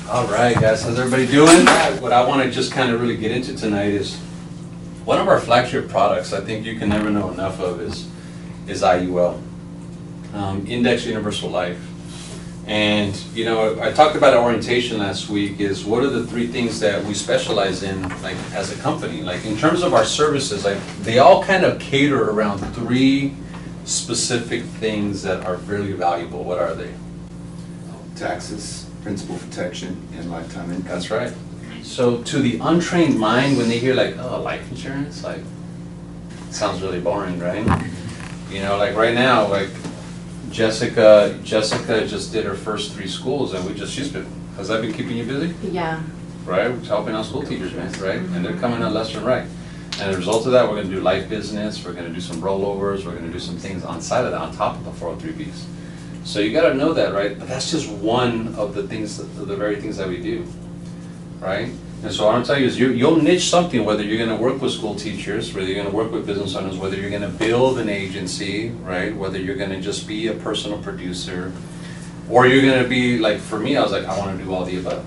All right, guys, how's everybody doing? What I want to just kind of really get into tonight is one of our flagship products. I think you can never know enough of is IUL, Index Universal Life. And you know, I talked about orientation last week. Is what are the three things that we specialize in, like as a company? Like in terms of our services, like they all kind of cater around three specific things that are really valuable. What are they? Taxes, principal protection, and lifetime income. That's right. So to the untrained mind, when they hear like, oh, life insurance, like, it sounds really boring, right? You know, like right now, like Jessica just did her first 3 schools, and has that been keeping you busy? Yeah. Right, we're helping out school teachers, man, right? And they're coming out left and right. And as a result of that, we're gonna do life business, we're gonna do some rollovers, we're gonna do some things on side of that, on top of the 403Bs. So you gotta know that, right? But that's just one of the things, the very things that we do, right? And so what I'm telling you is you'll niche something, whether you're gonna work with school teachers, whether you're gonna work with business owners, whether you're gonna build an agency, right? Whether you're gonna just be a personal producer, or you're gonna be, like for me, I was like, I wanna do all the above.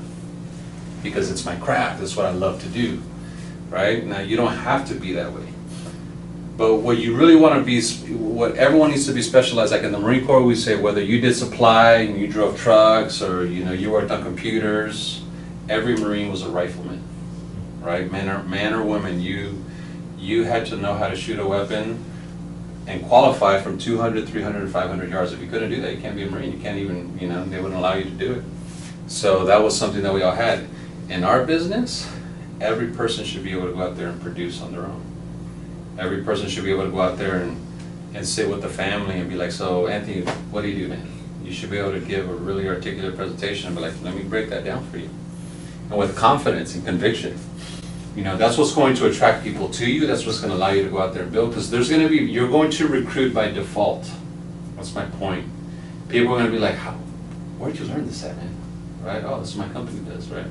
Because it's my craft, it's what I love to do, right? Now, you don't have to be that way. But what you really want to be, what everyone needs to be specialized, like in the Marine Corps, we say whether you did supply and you drove trucks or you worked on computers, every Marine was a rifleman, right? Man or woman, you had to know how to shoot a weapon and qualify from 200, 300, and 500 yards. If you couldn't do that, you can't be a Marine. You can't even, they wouldn't allow you to do it. So that was something that we all had. In our business, every person should be able to go out there and produce on their own. Every person should be able to go out there and sit with the family and be like, so Anthony, what do you do, man? You should be able to give a really articulate presentation and be like, let me break that down for you. And with confidence and conviction. That's what's going to attract people to you. That's what's going to allow you to go out there and build. Because you're going to recruit by default. That's my point. People are going to be like, where'd you learn this at, man? Right? Oh, this is my company does, right?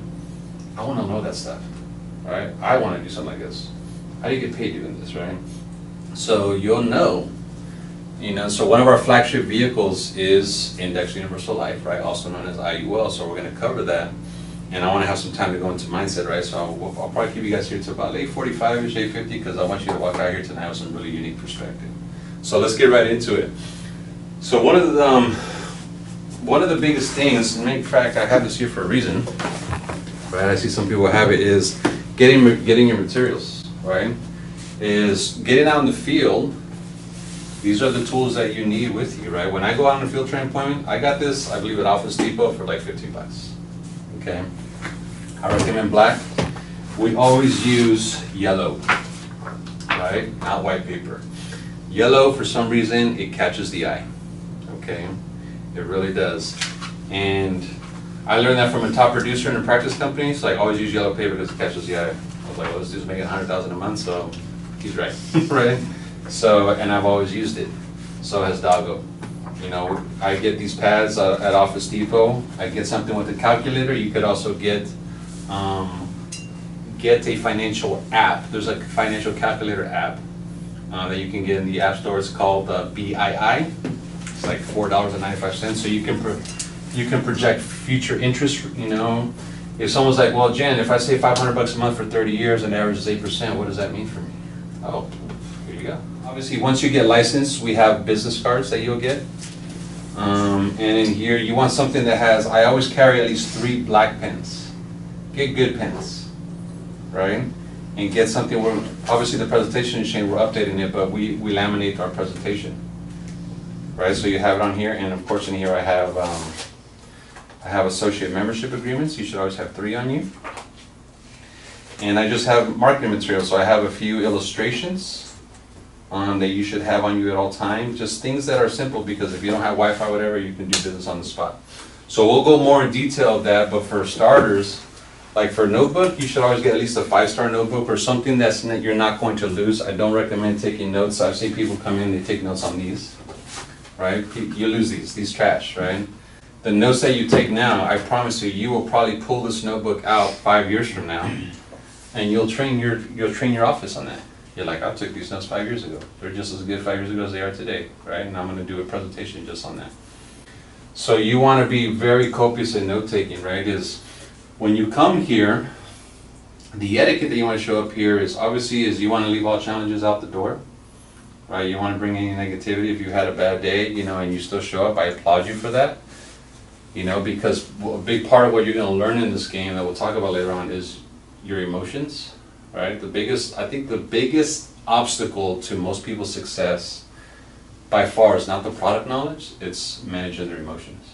I want to know that stuff, right? I want to do something like this. How do you get paid doing this, right? So you'll know, so one of our flagship vehicles is Index Universal Life, right? Also known as IUL, so we're going to cover that. And I want to have some time to go into mindset, right? So I'll probably keep you guys here to about 8:45-ish, 8:50, because I want you to walk out here tonight with some really unique perspective. So let's get right into it. So one of the biggest things, and in fact, I have this here for a reason, right? I see some people have it, is getting your materials. Right, is getting out in the field. These are the tools that you need with you, right? When I go out on a field training appointment, I got this, I believe, at Office Depot for like 15 bucks. Okay, I recommend black. We always use yellow, right? Not white paper. Yellow, for some reason, it catches the eye. Okay, it really does. And I learned that from a top producer in a practice company, so I always use yellow paper because it catches the eye. I was like, well, this dude's making $100,000 a month, so he's right, right? So, and I've always used it. So has Doggo. I get these pads at Office Depot. I get something with a calculator. You could also get a financial app. There's a financial calculator app that you can get in the App Store. It's called BII. It's like $4.95. So you can project future interest. If someone's like, well, Jen, if I save $500 a month for 30 years and average is 8%, what does that mean for me? Oh, here you go. Obviously, once you get licensed, we have business cards that you'll get. And in here, you want something that has, I always carry at least 3 black pens. Get good pens, right? And get something where, obviously the presentation is changed, we're updating it, but we laminate our presentation. Right, so you have it on here, and of course in here I have associate membership agreements. You should always have 3 on you. And I just have marketing material, so I have a few illustrations that you should have on you at all times. Just things that are simple, because if you don't have Wi-Fi or whatever, you can do business on the spot. So we'll go more in detail of that, but for starters, like for a notebook, you should always get at least a 5-star notebook or something you're not going to lose. I don't recommend taking notes. I've seen people come in, they take notes on these, right? You lose these trash, right? The notes that you take now, I promise you will probably pull this notebook out 5 years from now, and you'll train your office on that. You're like, I took these notes 5 years ago. They're just as good 5 years ago as they are today, right? And I'm going to do a presentation just on that. So you want to be very copious in note taking, right? when you come here, the etiquette that you want to show up here is obviously is you want to leave all challenges out the door, right? You want to bring any negativity. If you had a bad day, you know, and you still show up, I applaud you for that. You know, because a big part of what you're going to learn in this game that we'll talk about later on is your emotions, right? I think the biggest obstacle to most people's success by far is not the product knowledge, it's managing their emotions.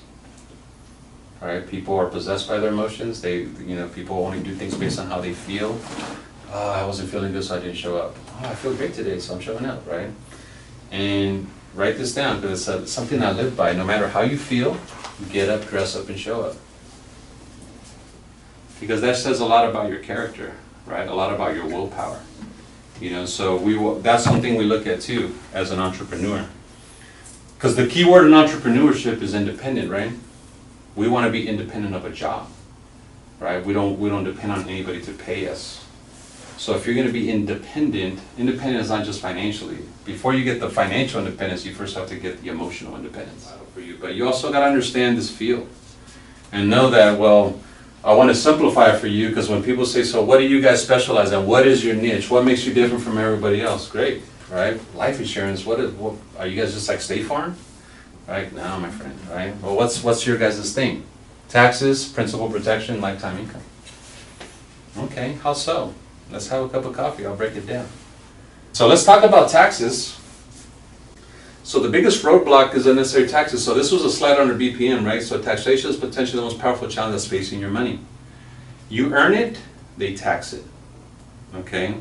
All right, people are possessed by their emotions. People only do things based on how they feel. Oh, I wasn't feeling good, so I didn't show up. Oh, I feel great today, so I'm showing up, right? And write this down, because it's something I live by. No matter how you feel, get up, dress up, and show up. Because that says a lot about your character, right? A lot about your willpower. You know, so that's something we look at too as an entrepreneur. Because the key word in entrepreneurship is independent, right? We want to be independent of a job, right? We don't depend on anybody to pay us. So if you're going to be independent is not just financially. Before you get the financial independence, you first have to get the emotional independence for you. But you also got to understand this field and know that, well, I want to simplify it for you, because when people say, so what do you guys specialize in? What is your niche? What makes you different from everybody else? Great, right? Life insurance, what are you guys just like State Farm? Right? No, my friend, right? Well, what's your guys' thing? Taxes, principal protection, lifetime income. Okay, how so? Let's have a cup of coffee, I'll break it down. So let's talk about taxes. So the biggest roadblock is unnecessary taxes. So this was a slide under BPM, right? So taxation is potentially the most powerful challenge that's facing your money. You earn it, they tax it. Okay?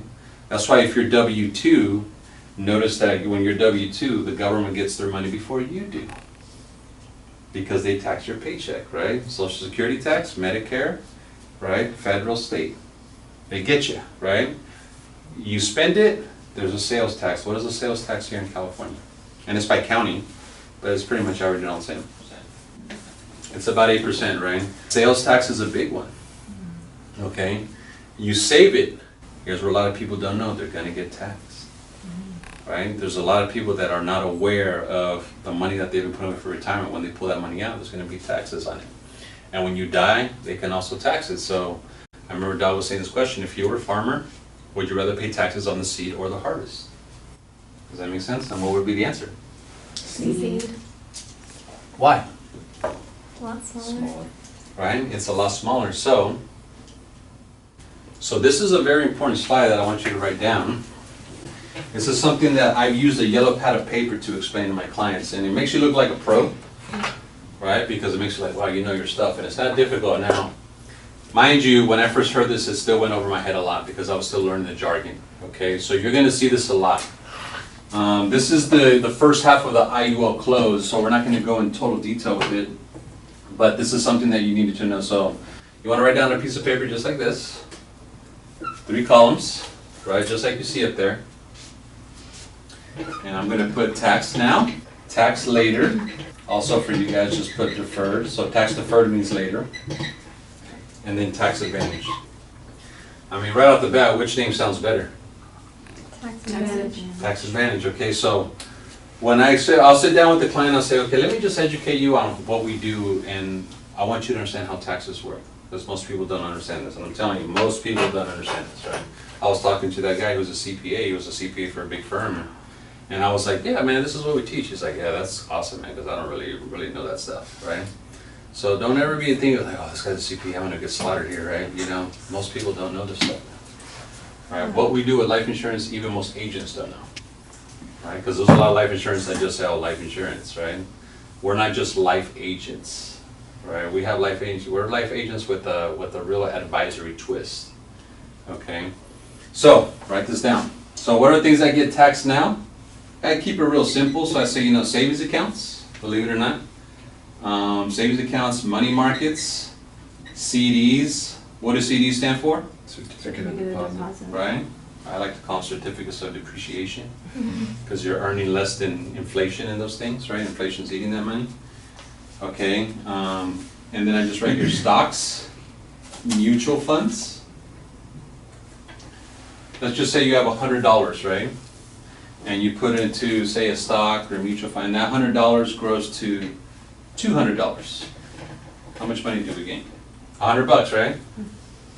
That's why if you're W-2, notice that when you're W-2, the government gets their money before you do. Because they tax your paycheck, right? Social Security tax, Medicare, right? Federal, state. They get you, right? You spend it, there's a sales tax. What is a sales tax here in California? And it's by county, but it's pretty much averaging all the same. It's about 8%, right? Sales tax is a big one, okay? You save it. Here's where a lot of people don't know, they're gonna get taxed, right? There's a lot of people that are not aware of the money that they've been putting away for retirement. When they pull that money out, there's gonna be taxes on it. And when you die, they can also tax it. So I remember Doug was saying this question, if you were a farmer, would you rather pay taxes on the seed or the harvest? Does that make sense? And what would be the answer? Seed. Why? A lot smaller. Right? It's a lot smaller. So this is a very important slide that I want you to write down. This is something that I've used a yellow pad of paper to explain to my clients, and it makes you look like a pro, right? Because it makes you like, wow, you know your stuff, and it's not difficult now. Mind you, when I first heard this, it still went over my head a lot because I was still learning the jargon, okay? So you're gonna see this a lot. This is the first half of the IUL close, so we're not going to go in total detail with it, but this is something that you needed to know. So you want to write down a piece of paper just like this, 3 columns, right, just like you see up there. And I'm going to put tax now, tax later. Also for you guys, just put deferred. So tax deferred means later. And then tax advantage. I mean, right off the bat, which name sounds better? Tax advantage. Tax advantage, okay, so when I say, I'll sit down with the client, I'll say, okay, let me just educate you on what we do, and I want you to understand how taxes work, because most people don't understand this, and I'm telling you, most people don't understand this, right? I was talking to that guy who's a CPA, he was a CPA for a big firm, and I was like, yeah, man, this is what we teach. He's like, yeah, that's awesome, man, because I don't really know that stuff, right? So don't ever be thinking like, oh, this guy's a CPA, I'm gonna get slaughtered here, right? You know, most people don't know this stuff. Right, what we do with life insurance, even most agents don't know, right? Because there's a lot of life insurance that just sell life insurance, right? We're not just life agents, right? We have life agents. We're life agents with a real advisory twist, okay? So write this down. So what are the things that get taxed now? I keep it real simple. So I say, you know, savings accounts, believe it or not, savings accounts, money markets, CDs. What do CDs stand for? Certificate of deposit. Right? I like to call them certificates of depreciation, because you're earning less than inflation in those things, right? Inflation's eating that money. Okay, and then I just write your stocks, mutual funds. Let's just say you have $100, right? And you put it into, say, a stock or a mutual fund. That $100 grows to $200. How much money do we gain? $100, right?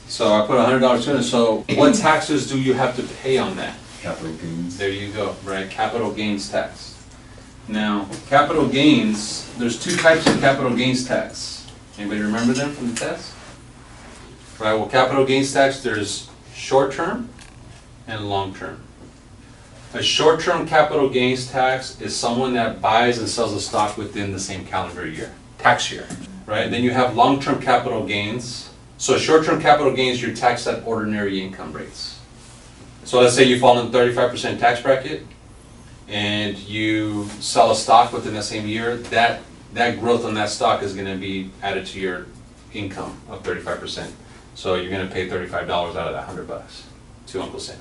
So I put $100 in it, so what taxes do you have to pay on that? Capital gains. There you go, right, capital gains tax. Now, capital gains, there's two types of capital gains tax. Anybody remember them from the test? Right, well, capital gains tax, there's short-term and long-term. A short-term capital gains tax is someone that buys and sells a stock within the same calendar year, tax year, right? Then you have long-term capital gains. So short-term capital gains, you're taxed at ordinary income rates. So let's say you fall in the 35% tax bracket and you sell a stock within the same year, that growth on that stock is gonna be added to your income of 35%. So you're gonna pay $35 out of that $100 to Uncle Sam.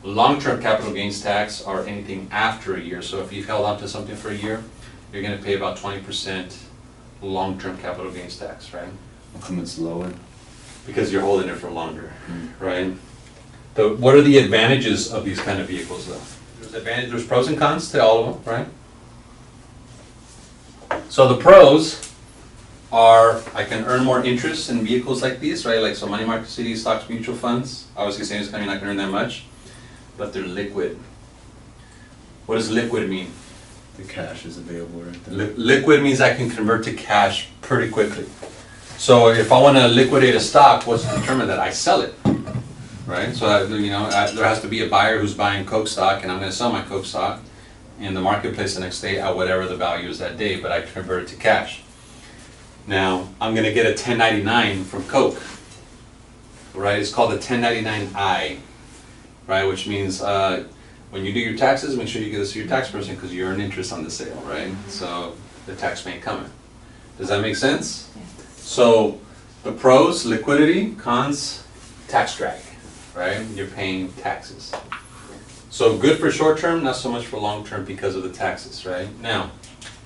Long-term capital gains tax are anything after a year. So if you've held on to something for a year, you're gonna pay about 20% long-term capital gains tax, right? How come it's lower? Because you're holding it for longer, right? What are the advantages of these kind of vehicles though? There's pros and cons to all of them, right? So the pros are I can earn more interest in vehicles like these, right? Like so money market CDs, stocks, mutual funds. Obviously savings company not gonna earn that much, but they're liquid. What does liquid mean? The cash is available right there. Liquid means I can convert to cash pretty quickly. So if I want to liquidate a stock, what's to determine that? I sell it, right? So there has to be a buyer who's buying Coke stock, and I'm going to sell my Coke stock in the marketplace the next day at whatever the value is that day, but I convert it to cash. Now I'm going to get a 1099 from Coke, right? It's called a 1099-I, right? Which means when you do your taxes, make sure you give this to your tax person because you earn interest on the sale, right? So the tax may come in. Does that make sense? Yeah. So the pros, liquidity, cons, tax drag, right? You're paying taxes. So good for short term, not so much for long term because of the taxes, right? Now,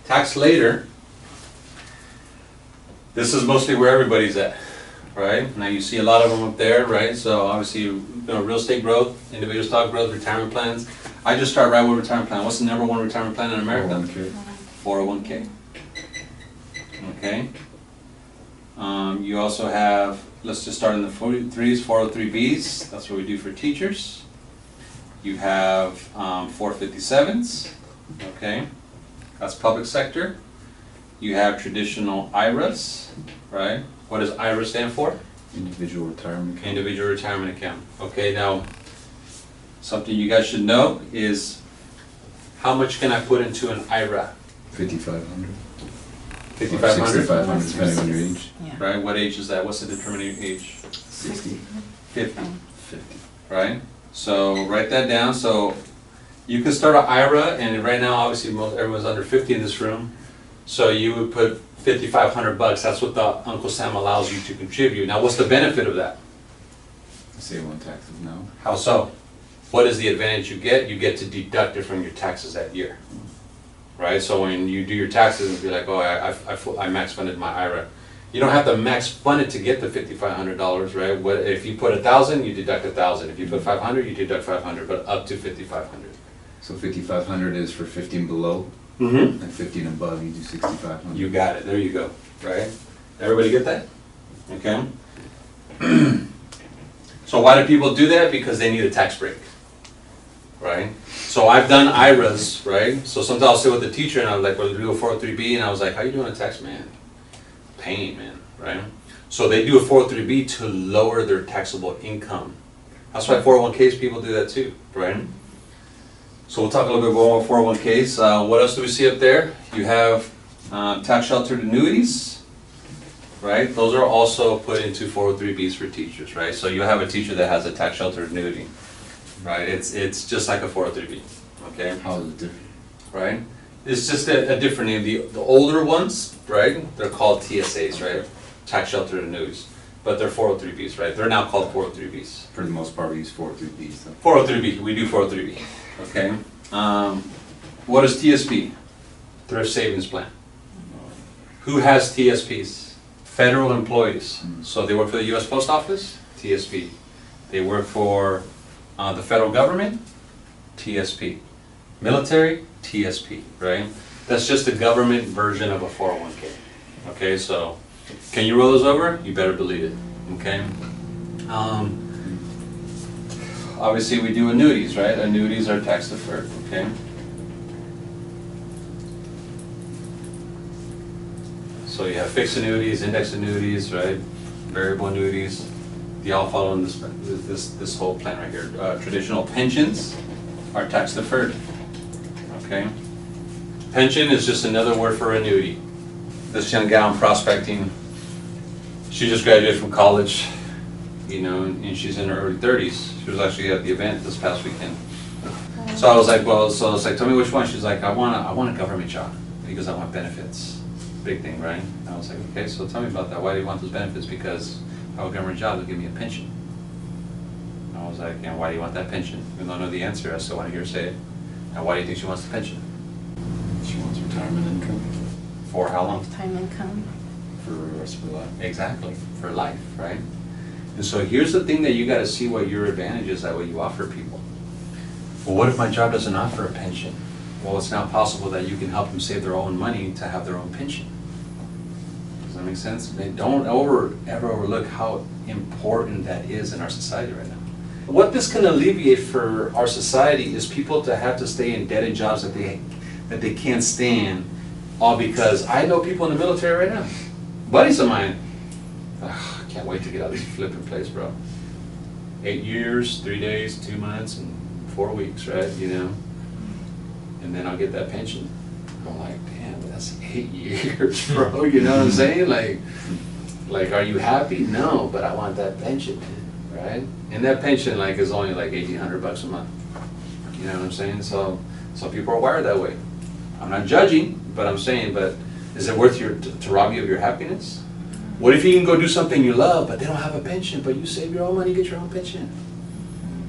tax later, this is mostly where everybody's at, right? Now you see a lot of them up there, right? So obviously, real estate growth, individual stock growth, retirement plans. I just start right with retirement plan. What's the number one retirement plan in America? 401k. Okay. You also have, let's just start in the 43s, 403bs. That's what we do for teachers. You have 457s. Okay. That's public sector. You have traditional IRAs, right? What does IRA stand for? Individual retirement account. Individual retirement account. Okay, now, something you guys should know is how much can I put into an IRA? 5,500. 5,500? 6,500 depending on your age. Right, what age is that? What's the determining age? 60. 50, 50. right? So write that down. So you can start an IRA, and right now, obviously, everyone's under 50 in this room. So you would put $5,500. That's what the Uncle Sam allows you to contribute. Now, what's the benefit of that? Save on taxes now. How so? What is the advantage you get? You get to deduct it from your taxes that year, right? So when you do your taxes and be like, oh, I max funded my IRA. You don't have to max fund it to get the $5,500, right? If you put 1,000, you deduct 1,000. If you put 500, you deduct 500, but up to 5,500. So 5,500 is for 15 below, Mm-hmm. and 15 above, you do 6,500. You got it. There you go. Right? Everybody get that? Okay. So why do people do that? Because they need a tax break. Right? So I've done IRAs, right? So sometimes I'll sit with the teacher and I was like, well, do a 403B, and I was like, how you doing a tax, man? Pain, man, right? So they do a 403B to lower their taxable income. That's why 401ks people do that too, right? So we'll talk a little bit more about 401ks. What else do we see up there? You have tax sheltered annuities, right? Those are also put into 403Bs for teachers, right? So you have a teacher that has a tax sheltered annuity, right? It's just like a 403B, okay? How is it different? Right? It's just a different name. The older ones, right? They're called TSAs, right? Tax sheltered annuities. But they're 403Bs, right? They're now called 403Bs. For the most part, we use 403Bs. So. 403B, we do 403B. Okay. What is TSP? Thrift Savings Plan. Who has TSPs? Federal employees. So they work for the U.S. Post Office, TSP. They work for the federal government, TSP. Military, TSP, right? That's just the government version of a 401k. Okay, so Can you roll those over? You better believe it, okay? Obviously we do annuities, right? Annuities are tax deferred, okay? So you have fixed annuities, index annuities, right? Variable annuities. They all follow in this whole plan right here. Traditional pensions are tax deferred, okay? Pension is just another word for annuity. This young gal I'm prospecting, she just graduated from college, you know, and she's in her early 30s. She was actually at the event this past weekend. So I was like, well, so I was like, tell me which one. She's like, I want a government job because I want benefits. Big thing, right? And I was like, okay, so tell me about that. Why do you want those benefits? Because I have a government job, they'll give me a pension. And I was like, and why do you want that pension? Even though I know the answer, I still want to hear her say it. And why do you think she wants the pension? She wants retirement income For how long? Lifetime income. for the rest of her life. Exactly, for life, right? And so here's the thing that you got to see what your advantage is, that what you offer people. Well, what if my job doesn't offer a pension? Well, it's now possible that you can help them save their own money to have their own pension. Does that make sense? Don't ever overlook how important that is in our society right now. What this can alleviate for our society is people to have to stay in dead-end jobs that they can't stand, all because I know people in the military right now, buddies of mine. Can't wait to get out of this flipping place, bro. 8 years, 3 days, 2 months, and 4 weeks, right? You know, and then I'll get that pension. I'm like, damn, that's 8 years, bro. You know what I'm saying? Like, are you happy? No, but I want that pension, right? And that pension, like, is only like $1,800 a month. You know what I'm saying? So some people are wired that way. I'm not judging, but I'm saying, but is it worth to rob you of your happiness? What if you can go do something you love, but they don't have a pension, but you save your own money, get your own pension?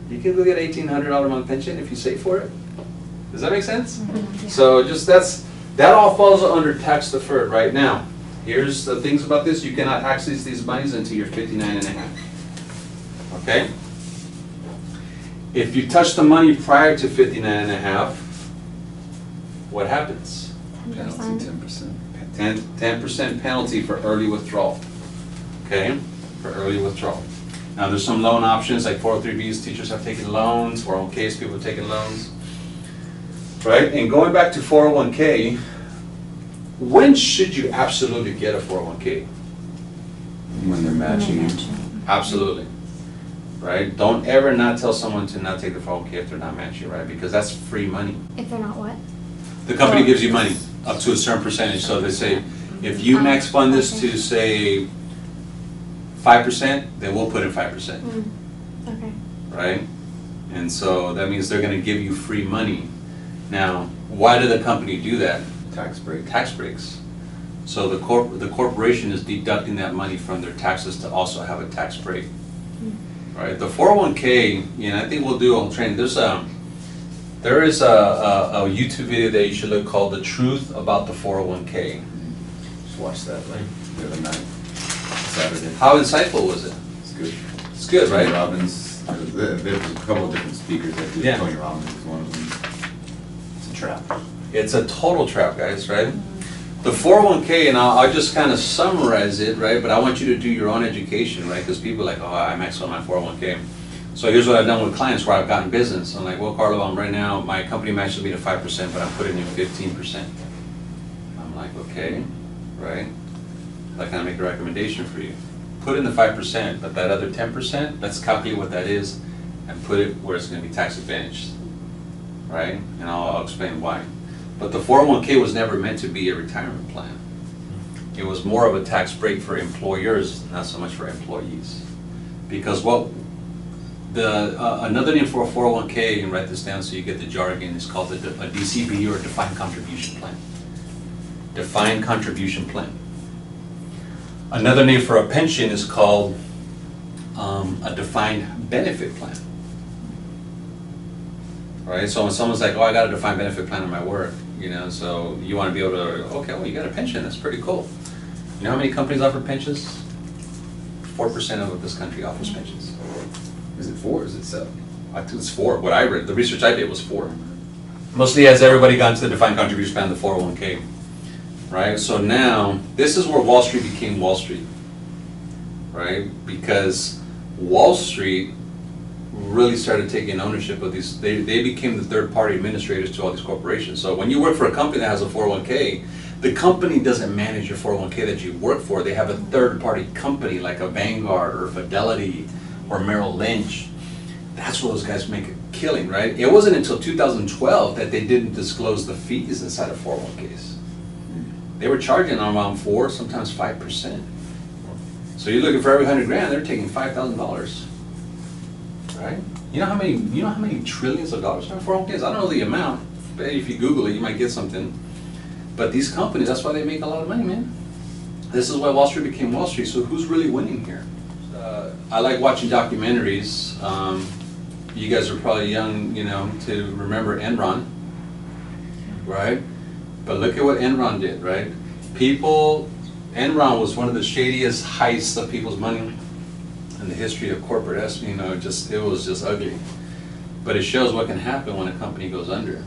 You can go get an $1,800 a month pension if you save for it. Does that make sense? Mm-hmm. Yeah. So just that all falls under tax deferred right now. Here's the things about this: you cannot access these monies until you're 59 and a half. Okay? If you touch the money prior to 59 and a half, what happens? Penalty 10%. 10% penalty for early withdrawal. Okay? For early withdrawal. Now there's some loan options like 403Bs, teachers have taken loans, 401Ks, people have taken loans. Right? And going back to 401K, when should you absolutely get a 401K? When they're matching you. Absolutely. Right? Don't ever not tell someone to not take the 401K if they're not matching, right? Because that's free money. If they're not what? The company gives you money up to a certain percentage. So they say, if you max fund this to say 5%, then we'll put in 5%. Okay. Right? And so that means they're going to give you free money. Now, why did the company do that? Tax break. Tax breaks. So the corporation is deducting that money from their taxes to also have a tax break. Right? The 401K, you know, I think we'll do a whole training. There is a YouTube video that you should look called "The Truth About the 401K." Just watched that like the other night, Saturday. How insightful was it? It's good. It's good, Tony right? Robbins, there's a couple of different speakers that do. Yeah. Tony Robbins is one of them. It's a trap. It's a total trap, guys, right? The 401K, and I'll just kind of summarize it, right? But I want you to do your own education, right? Because people are like, oh, I maxed out my 401K. So here's what I've done with clients where I've gotten business. I'm like, well, Karlo, right now, my company matches me to 5%, but I'm putting in 15%. I'm like, okay, right? I can make a recommendation for you. Put in the 5%, but that other 10%, let's calculate what that is and put it where it's going to be tax advantaged, right? And I'll explain why. But the 401K was never meant to be a retirement plan. It was more of a tax break for employers, not so much for employees. Because another name for a 401K, and write this down so you get the jargon, is called a DCB, or a defined contribution plan. Defined contribution plan. Another name for a pension is called a defined benefit plan. Right? So when someone's like, oh, I got a defined benefit plan in my work, you know, so you want to be able to, okay, well, you got a pension, that's pretty cool. You know how many companies offer pensions? 4% of this country offers pensions. Is it 4 or is it 7? I think it's 4. What I read, the research I did was 4. Mostly has everybody gone to the defined contribution plan, the 401K. right? So now, this is where Wall Street became Wall Street, right? Because Wall Street really started taking ownership of these, they became the third-party administrators to all these corporations. So when you work for a company that has a 401k, the company doesn't manage your 401k that you work for. They have a third-party company like a Vanguard or Fidelity or Merrill Lynch. That's where those guys make a killing, right? It wasn't until 2012 that they didn't disclose the fees inside of 401ks. They were charging around 4, sometimes 5%. So you're looking for every 100 grand, they're taking $5,000. Right? You know how many trillions of dollars are 401ks? I don't know the amount, but if you Google it, you might get something. But these companies, that's why they make a lot of money, man. This is why Wall Street became Wall Street. So who's really winning here? I like watching documentaries. You guys are probably young, to remember Enron, right? But look at what Enron did, right? Enron was one of the shadiest heists of people's money in the history of corporate, it was just ugly. But it shows what can happen when a company goes under.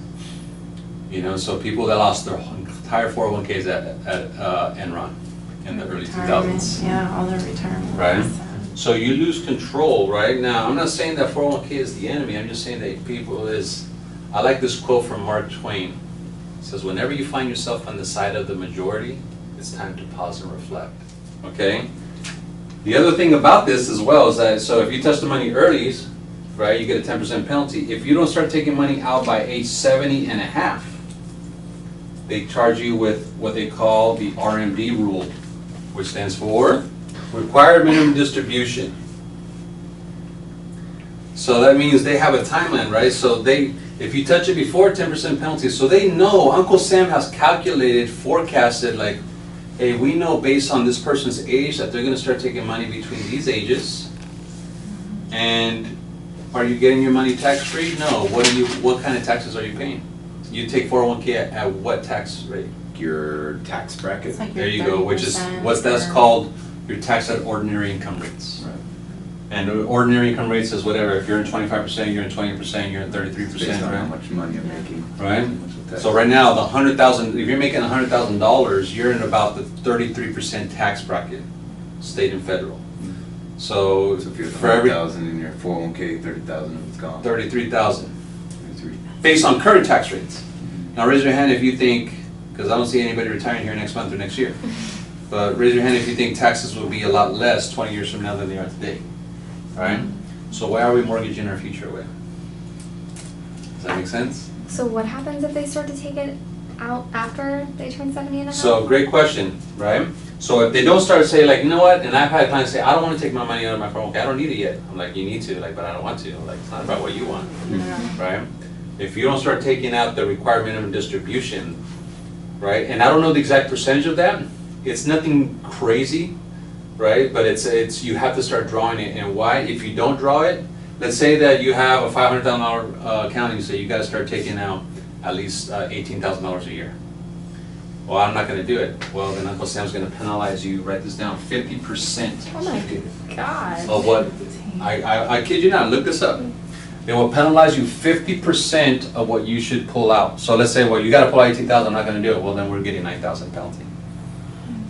So people that lost their entire 401ks at Enron in the early 2000s. Yeah, all their retirement. Right? So you lose control, right? Now, I'm not saying that 401k is the enemy, I'm just saying that I like this quote from Mark Twain. It says, whenever you find yourself on the side of the majority, it's time to pause and reflect, okay? The other thing about this as well is that, so if you touch the money early, right, you get a 10% penalty. If you don't start taking money out by age 70 and a half, they charge you with what they call the RMD rule, which stands for Required Minimum Distribution. So that means they have a timeline, right? So if you touch it before, 10% penalty. So they know, Uncle Sam has calculated, forecasted, like, hey, we know based on this person's age that they're going to start taking money between these ages. And are you getting your money tax-free? No. What kind of taxes are you paying? You take 401k at what tax rate? Your tax bracket. Like There you go, which is, that's called your tax at ordinary income rates. Right. And ordinary income rates is whatever, if you're in 25%, you're in 20%, you're in 33%, Based on how right? much money you're making. Right? Tax. So right now, the 100,000, if you're making $100,000, you're in about the 33% tax bracket, state and federal. So if you're for every 100,000 in your 401k, 30,000 of it's gone. 33,000, 33. based on current tax rates. Now raise your hand if you think, because I don't see anybody retiring here next month or next year, but raise your hand if you think taxes will be a lot less 20 years from now than they are today. All right? So why are we mortgaging our future away? Does that make sense? So what happens if they start to take it out after they turn 70 and a half? So great question, right? So if they don't start to say like, you know what, and I've had clients say, I don't want to take my money out of my 401k, I don't need it yet. I'm like, you need to, like, but I don't want to. Like, it's not about what you want, right? If you don't start taking out the required minimum distribution, right? And I don't know the exact percentage of that. It's nothing crazy, right? But it's you have to start drawing it. And why? If you don't draw it, let's say that you have a $500,000 account and you say you got to start taking out at least $18,000 a year. Well, I'm not going to do it. Well, then Uncle Sam's going to penalize you. Write this down: 50% Oh my God. of what. I kid you not. Look this up. They will penalize you 50% of what you should pull out. So let's say, well, you got to pull out 18,000. I'm not going to do it. Well, then we're getting 9,000 penalty.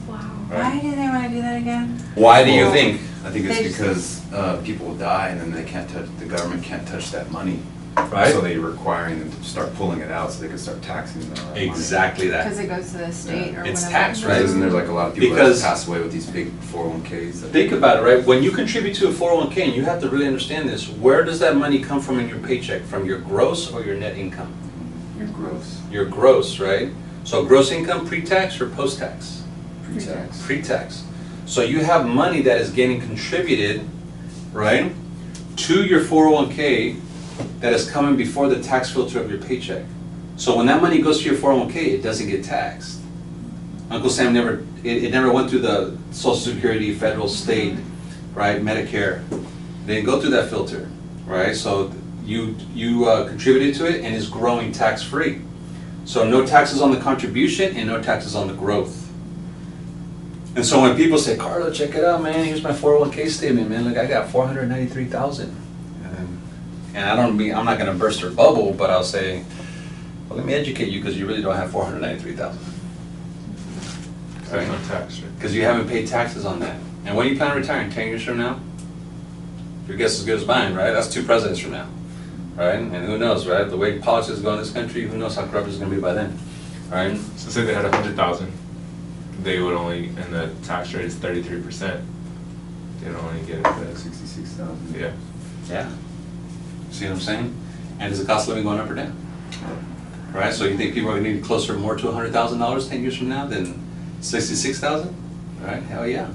Wow. Why do they want to do that again? Why do you Well, think? I think it's They just- because people will die and then the government can't touch that money. Right? So they're requiring them to start pulling it out so they can start taxing them. on that money. Exactly that. Because it goes to the state or It's whatever. tax, right? Right, isn't there like a lot of people that Because- pass away with these big 401ks? that- Think about it, right? When you contribute to a 401k, and you have to really understand this, where does that money come from in your paycheck? From your gross or your net income? You're gross, Your gross, right? So gross income pre-tax or post-tax? pre-tax. Pre-tax. So you have money that is getting contributed, right, to your 401k that is coming before the tax filter of your paycheck. So when that money goes to your 401k, it doesn't get taxed. Uncle Sam it never went through the Social Security, federal, state, right, Medicare. They didn't go through that filter, right? So you contributed to it and it's growing tax-free. So no taxes on the contribution and no taxes on the growth. And so when people say, Karlo, check it out, man, here's my 401k statement, man, look, I got 493,000. And I'm not gonna burst their bubble, but I'll say, well, let me educate you because you really don't have 493,000. So it's not taxed, right? Because you haven't paid taxes on that. And when you plan on retiring, 10 years from now? Your guess is as good as mine, right? That's 2 presidents from now, right? And who knows, right? The way politics go in this country, who knows how corrupt it's gonna be by then, right? So say they had 100,000, they would only, and the tax rate is 33%. They would only get it for 66,000. yeah. Yeah. See what I'm saying? And is the cost of living going up or down? Right, so you think people are gonna need closer more to $100,000 10 years from now than 66,000? Right, hell yeah.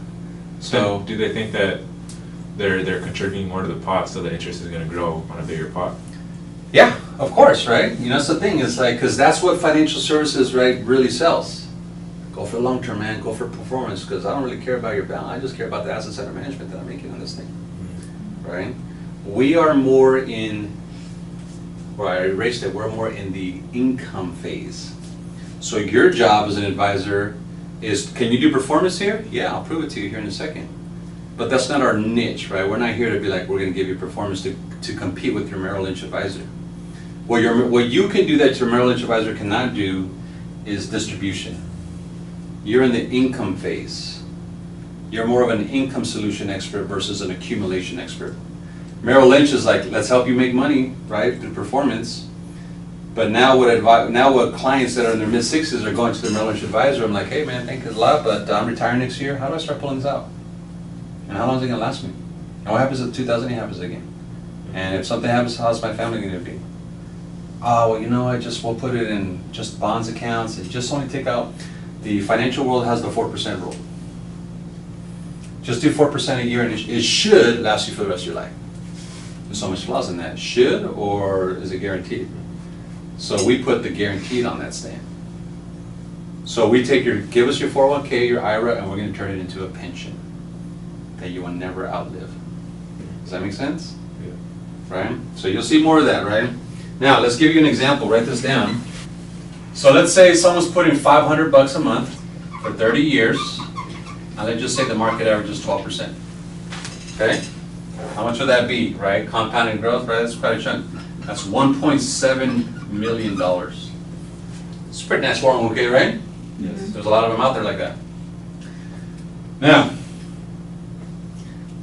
So do they think that they're contributing more to the pot, so the interest is gonna grow on a bigger pot? Yeah, of course, right? You know, that's the thing, it's like, because that's what financial services, right, really sells. Go for the long term, man, go for performance, because I don't really care about your balance, I just care about the assets under management that I'm making on this thing, right? We are more in, well, I erased it, we're more in the income phase. So your job as an advisor is, can you do performance here? Yeah, I'll prove it to you here in a second. But that's not our niche, right? We're not here to be like, we're gonna give you performance to compete with your Merrill Lynch advisor. What you can do that your Merrill Lynch advisor cannot do is distribution. You're in the income phase. You're more of an income solution expert versus an accumulation expert. Merrill Lynch is like, let's help you make money, right, through performance. But now what clients that are in their mid-60s are going to their Merrill Lynch advisor, I'm like, hey man, thank you a lot, but I'm retiring next year. How do I start pulling this out? And how long is it gonna last me? And what happens if 2008 happens again? And if something happens, how's my family gonna be? Oh, well, you know, we'll put it in just bonds accounts and just only take out, the financial world has the 4% rule. Just do 4% a year and it should last you for the rest of your life. There's so much flaws in that. Should, or is it guaranteed? So we put the guaranteed on that stamp. So we take give us your 401k, your IRA, and we're gonna turn it into a pension that you will never outlive. Does that make sense? Yeah. Right? So you'll see more of that, right? Now, let's give you an example, write this down. So let's say someone's putting $500 a month for 30 years, and let's just say the market average is 12%. Okay? How much would that be, right? Compounding growth, right? That's quite a chunk. That's $1.7 million. It's a pretty nice 401k, right? Yes. There's a lot of them out there like that. Now,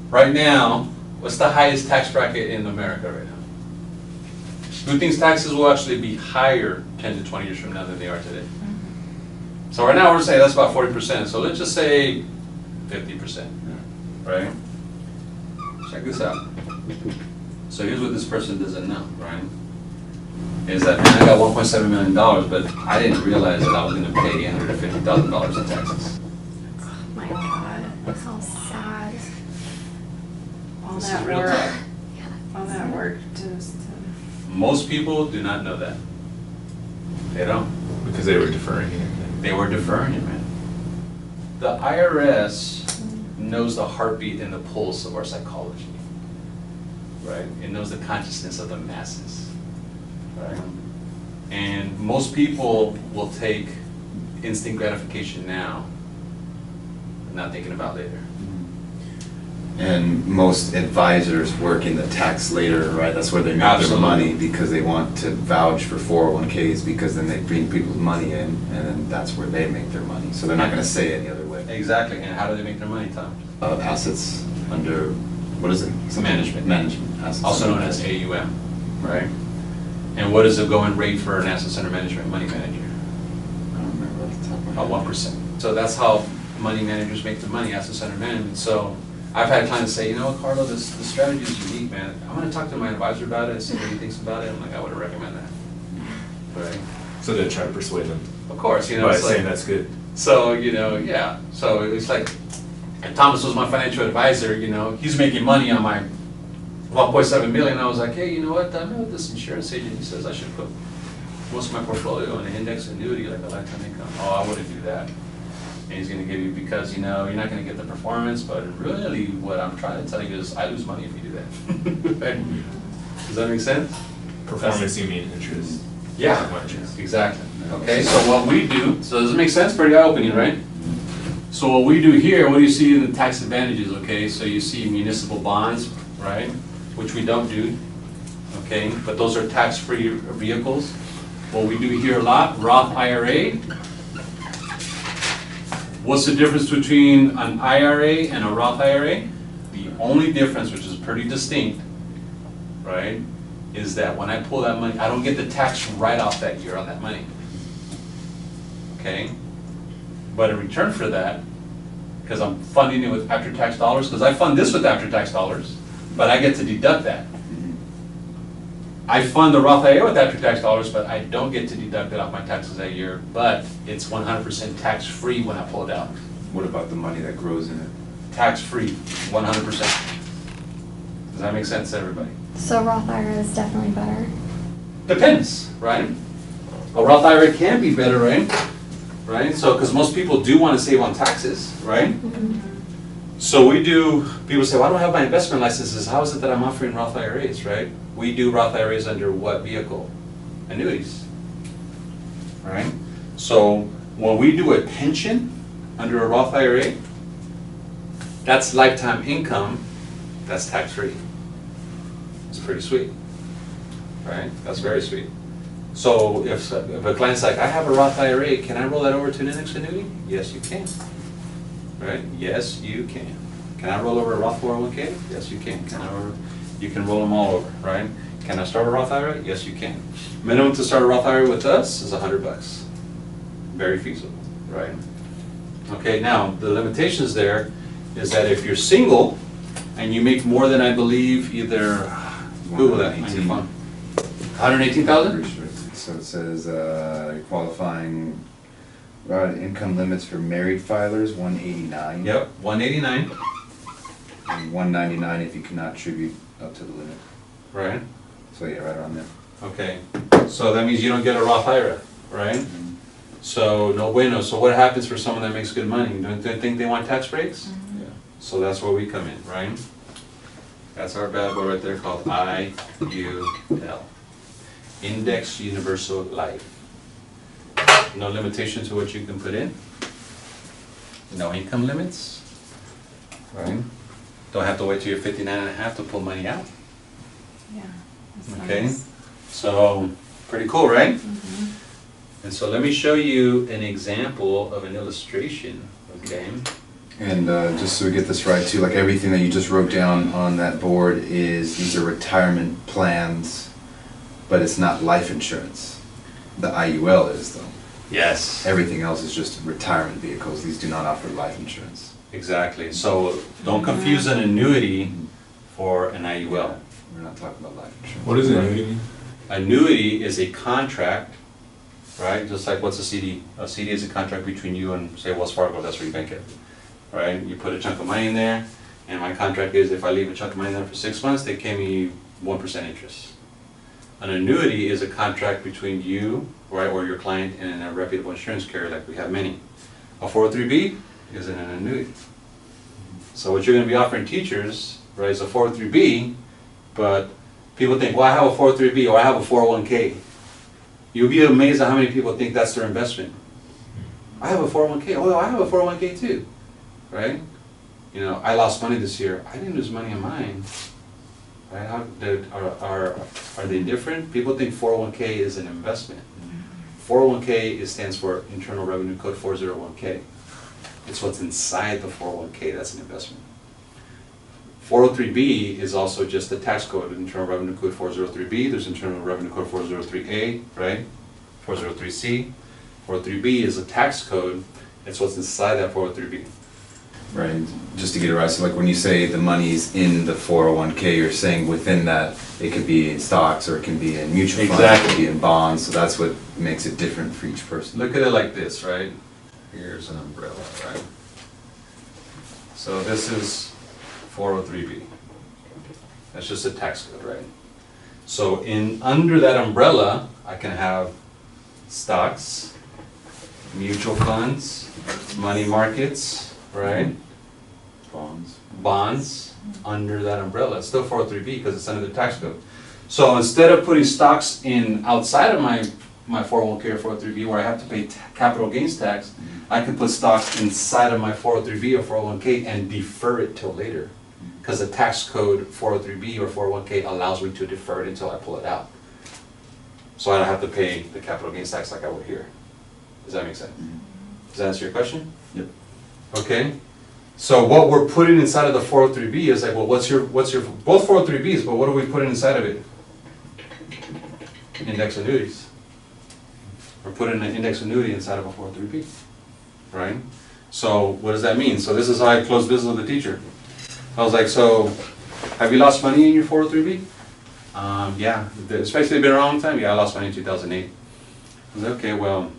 right now, what's the highest tax bracket in America right now? Who thinks taxes will actually be higher 10 to 20 years from now than they are today? So right now we're saying that's about 40%. So let's just say 50%, right? Check this out. So here's what this person doesn't know, right? Is that, man, I got $1.7 million, but I didn't realize that I was going to pay $850,000 in taxes. Oh my God. How sad. All This that is real work. talk. All that work just to. Most people do not know that. They don't. Because they were deferring it. They were deferring it, man. The IRS knows the heartbeat and the pulse of our psychology, right? It knows the consciousness of the masses, right? And most people will take instant gratification now, not thinking about later. And most advisors work in the tax later, right? That's where they make their Absolutely. money because they want to vouch for 401ks because then they bring people's money in and then that's where they make their money. So they're not gonna say it any other way. Exactly, and how do they make their money, Tom? Assets under, what is it? Management. Management. Assets Also under known as management. AUM, right? And what is the going rate for an assets under management money manager? I don't remember off the top of my head. About 1%. So that's how money managers make their money, assets under management. So I've had clients say, you know what, Carlo, this strategy is unique, man. I'm gonna talk to my advisor about it and see what he thinks about it. I'm like, I wouldn't recommend that. Right? So they try to persuade them Of course, you know, by it's like, saying that's good. so, you know, yeah. So it's like, if Thomas was my financial advisor, you know, he's making money on my 1.7 million. I was like, hey, you know what, I know this insurance agent, he says I should put most of my portfolio in an index annuity, like a lifetime income. Oh, I wouldn't do that. And he's gonna give you, because, you know, you're not gonna get the performance, but really what I'm trying to tell you is I lose money if you do that. Does that make sense? Performance, you mean interest. Yeah, Not much. exactly. Okay, so what we do, so does it make sense? Pretty eye-opening, right? So what we do here, what do you see in the tax advantages, okay? So you see municipal bonds, right? Which we don't do, okay? But those are tax-free vehicles. What we do here a lot, Roth IRA. What's the difference between an IRA and a Roth IRA? The only difference, which is pretty distinct, right, is that when I pull that money, I don't get the tax write-off that year on that money. Okay? But in return for that, because I'm funding it with after-tax dollars, because I fund this with after-tax dollars, but I get to deduct that. I fund the Roth IRA with after-tax dollars, but I don't get to deduct it off my taxes that year, but it's 100% tax-free when I pull it out. What about the money that grows in it? Tax-free, 100%. Does that make sense to everybody? So Roth IRA is definitely better. Depends, right? A Roth IRA can be better, right? Right, so, because most people do want to save on taxes, right? So we do, people say, well, I don't have my investment licenses, how is it that I'm offering Roth IRAs, right? We do Roth IRAs under what vehicle? Annuities, right? So when we do a pension under a Roth IRA, that's lifetime income, that's tax-free. It's pretty sweet, right? That's very sweet. So if a client's like, I have a Roth IRA, can I roll that over to an index annuity? Yes, you can. Right? Yes, you can. Can I roll over a Roth 401k? Yes, you can. You can roll them all over, right? Can I start a Roth IRA? Yes, you can. Minimum to start a Roth IRA with us is $100. Very feasible, right? Okay, now the limitations there is that if you're single and you make more than, I believe, either, Google that on your phone. 118,000? So it says qualifying income limits for married filers, 189. Yep, 189. And 199 if you cannot contribute up to the limit. Right. So yeah, right around there. Okay, so that means you don't get a Roth IRA, right? So no bueno. So what happens for someone that makes good money? Don't they think they want tax breaks? Yeah. So that's where we come in, right? That's our bad boy right there called IUL. Index Universal Life. No limitation to what you can put in. No income limits. Right? Don't have to wait till you're 59 and a half to pull money out. Yeah. that's Okay? nice. So, pretty cool, right? Mhm. And so let me show you an example of an illustration, okay? And just so we get this right too, like everything that you just wrote down on that board these are retirement plans, but it's not life insurance. The IUL is though. Yes. Everything else is just retirement vehicles. These do not offer life insurance. Exactly. So don't confuse an annuity for an IUL. We're not talking about life insurance. What does annuity mean? Annuity is a contract, right? Just like what's a CD? A CD is a contract between you and, say, Wells Fargo. That's where you bank it, right? You put a chunk of money in there, and my contract is if I leave a chunk of money there for 6 months, they pay me 1% interest. An annuity is a contract between you, right, or your client and a reputable insurance carrier, like we have many. A 403B is an annuity. So what you're going to be offering teachers, right, is a 403B, but people think, well, I have a 403B or I have a 401k. You'll be amazed at how many people think that's their investment. I have a 401k. Oh, I have a 401k too, right? You know, I lost money this year. I didn't lose money in mine. Right? Are they different? People think 401k is an investment. 401k stands for Internal Revenue Code 401k. It's what's inside the 401k that's an investment. 403b is also just the tax code, Internal Revenue Code 403b. There's Internal Revenue Code 403a, right? 403c. 403b is a tax code. It's what's inside that 403b. Right, just to get it right, so like when you say the money's in the 401k, you're saying within that, it could be in stocks or it can be in mutual funds, it could be in bonds, so that's what makes it different for each person. Look at it like this, right? Here's an umbrella, right? So this is 403b. That's just a tax code, right? So under that umbrella, I can have stocks, mutual funds, money markets, right? Bonds under that umbrella. It's still 403b because it's under the tax code. So instead of putting stocks in outside of my 401k or 403b where I have to pay capital gains tax, I can put stocks inside of my 403b or 401k and defer it till later. Because the tax code 403b or 401k allows me to defer it until I pull it out. So I don't have to pay the capital gains tax like I would here. Does that make sense? Does that answer your question? Yep. Okay? So what we're putting inside of the 403B is like, well, what's your, both 403Bs, but what are we putting inside of it? Index annuities. We're putting an index annuity inside of a 403B, right? So what does that mean? So this is how I closed business with the teacher. I was like, so have you lost money in your 403B? Yeah, especially been around a long time. Yeah, I lost money in 2008. I was like, okay, well,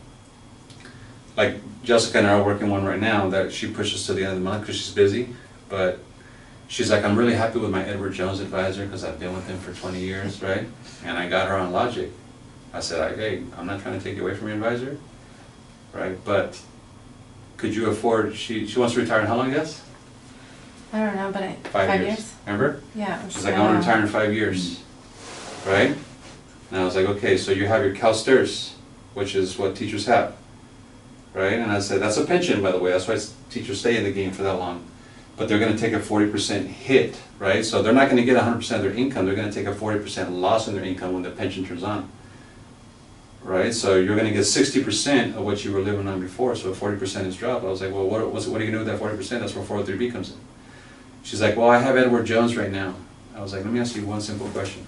like Jessica and I are working one right now that she pushes to the end of the month because she's busy, but she's like, I'm really happy with my Edward Jones advisor because I've been with him for 20 years, right? And I got her on Logic. I said, hey, I'm not trying to take you away from your advisor, right? But could you afford, she wants to retire in how long, Jess? I don't know, but 5 years. Remember? Yeah. She's like, I want to retire in 5 years, right? And I was like, okay, so you have your CalSTRS, which is what teachers have, right? And I said, that's a pension, by the way. That's why teachers stay in the game for that long. But they're going to take a 40% hit, right? So they're not going to get 100% of their income. They're going to take a 40% loss in their income when the pension turns on, right? So you're going to get 60% of what you were living on before. So if 40% is dropped, I was like, well, what are you going to do with that 40%? That's where 403B comes in. She's like, well, I have Edward Jones right now. I was like, let me ask you one simple question.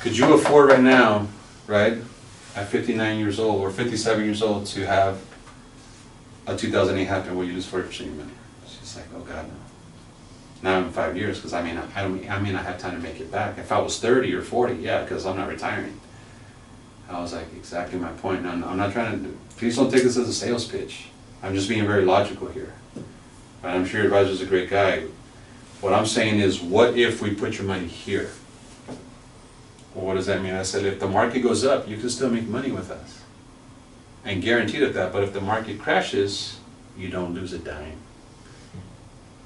Could you afford right now, right, at 59 years old or 57 years old to have a 2008 happen where you lose 40% of your money? She's like, oh God, no. Not in 5 years, because I mean, I may not have time to make it back. If I was 30 or 40, yeah, because I'm not retiring. I was like, exactly my point. No, I'm not trying to, please don't take this as a sales pitch. I'm just being very logical here. Right? I'm sure your advisor's a great guy. What I'm saying is, what if we put your money here? Well, what does that mean? I said, if the market goes up, you can still make money with us. And guaranteed at that, but if the market crashes, you don't lose a dime.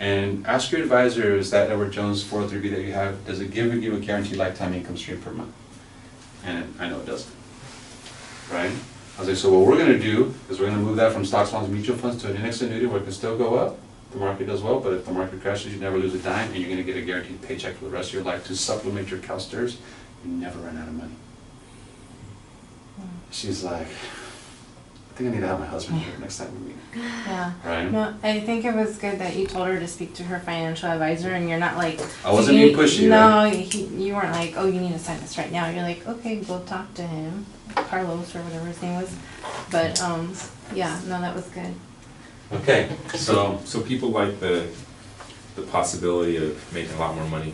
And ask your advisor, is that Edward Jones 403B that you have, does it give you a guaranteed lifetime income stream per month? And I know it doesn't, right? I was like, so what we're going to do is we're going to move that from stocks, bonds, mutual funds to an index annuity where it can still go up. The market does well, but if the market crashes, you never lose a dime, and you're going to get a guaranteed paycheck for the rest of your life to supplement your CalSTRS. You never run out of money. She's like, I think I need to have my husband here next time we meet. Yeah. Right? No, I think it was good that you told her to speak to her financial advisor, and you're not like. I wasn't being pushy, No, right? you weren't like, oh, you need to sign this right now. You're like, okay, go talk to him, Carlos or whatever his name was. But yeah, no, that was good. Okay, so So people like the possibility of making a lot more money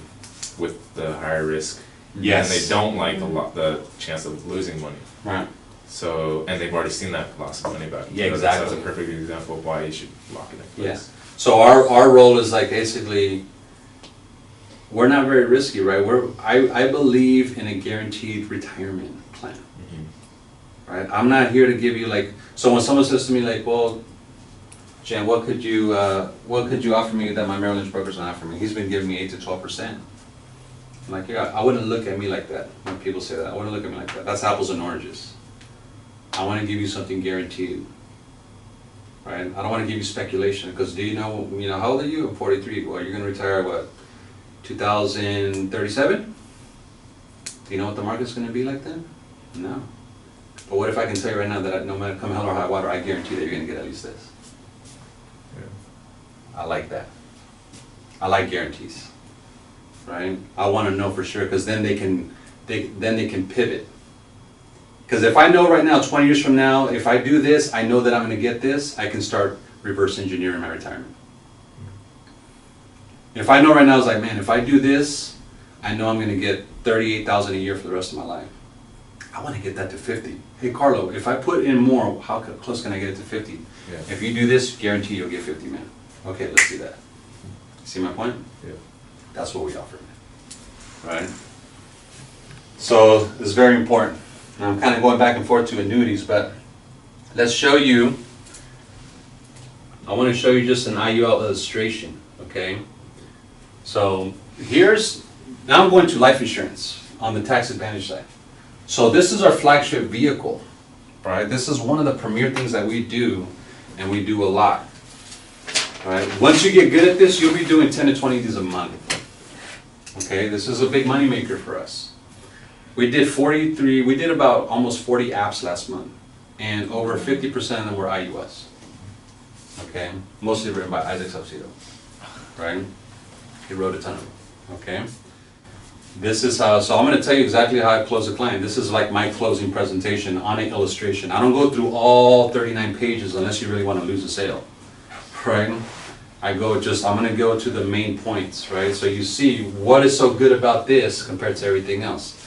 with the higher risk. yes, And they don't like the chance of losing money. right. So, and they've already seen that loss of money back. Yeah, So exactly. That's a perfect example of why you should lock it in place. Yes. So our role is like basically, we're not very risky, right? I believe in a guaranteed retirement plan, right? I'm not here to give you like, so when someone says to me like, well, Jan, what could you offer me that my Merrill Lynch broker's not offering me? He's been giving me 8 to 12%. I'm like, yeah, I wouldn't look at me like that when people say that. I wouldn't look at me like that. That's apples and oranges. I want to give you something guaranteed, right? I don't want to give you speculation, because do you know, how old are you? I'm 43. Well, you're going to retire, what, 2037? Do you know what the market's going to be like then? No. But what if I can tell you right now that no matter come hell or high water, I guarantee that you're going to get at least this? Yeah. I like that. I like guarantees, right? I want to know for sure, because then they can pivot. Because if I know right now, 20 years from now, if I do this, I know that I'm going to get this, I can start reverse engineering my retirement. If I know right now, it's like, man, if I do this, I know I'm going to get $38,000 a year for the rest of my life. I want to get that to 50. Hey, Carlo, if I put in more, how close can I get it to 50? Yeah. If you do this, guarantee you'll get 50, man. Okay, let's do that. See my point? Yeah. That's what we offer, right? So it's very important. Now I'm kind of going back and forth to annuities, but let's show you. I want to show you just an IUL illustration, okay? So now I'm going to life insurance on the tax advantage side. So this is our flagship vehicle, right? This is one of the premier things that we do, and we do a lot. Right? Once you get good at this, you'll be doing 10 to 20 of these a month. Okay, this is a big money maker for us. We did about almost 40 apps last month, and over 50% of them were IULs. okay? Mostly written by Isaac Salgado, right? He wrote a ton of them, okay? This is how, so I'm gonna tell you exactly how I close a client. This is like my closing presentation on an illustration. I don't go through all 39 pages unless you really wanna lose a sale, right? I'm gonna go to the main points, right? So you see, what is so good about this compared to everything else?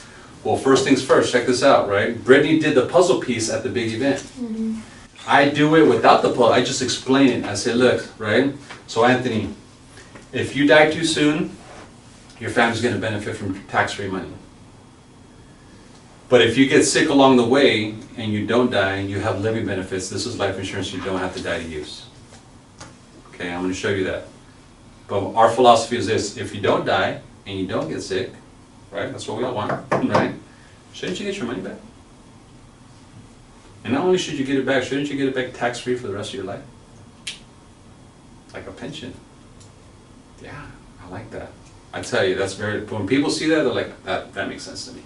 Well, first things first, check this out, right? Brittany did the puzzle piece at the big event. I do it without the puzzle, I just explain it. I say, look, right? So Anthony, if you die too soon, your family's gonna benefit from tax-free money. But if you get sick along the way and you don't die and you have living benefits, this is life insurance you don't have to die to use. Okay, I'm gonna show you that. But our philosophy is this: if you don't die and you don't get sick, right, that's what we all want, right? Shouldn't you get your money back? And not only should you get it back, shouldn't you get it back tax-free for the rest of your life? Like a pension. Yeah, I like that. I tell you, that's very, when people see that, they're like, that makes sense to me.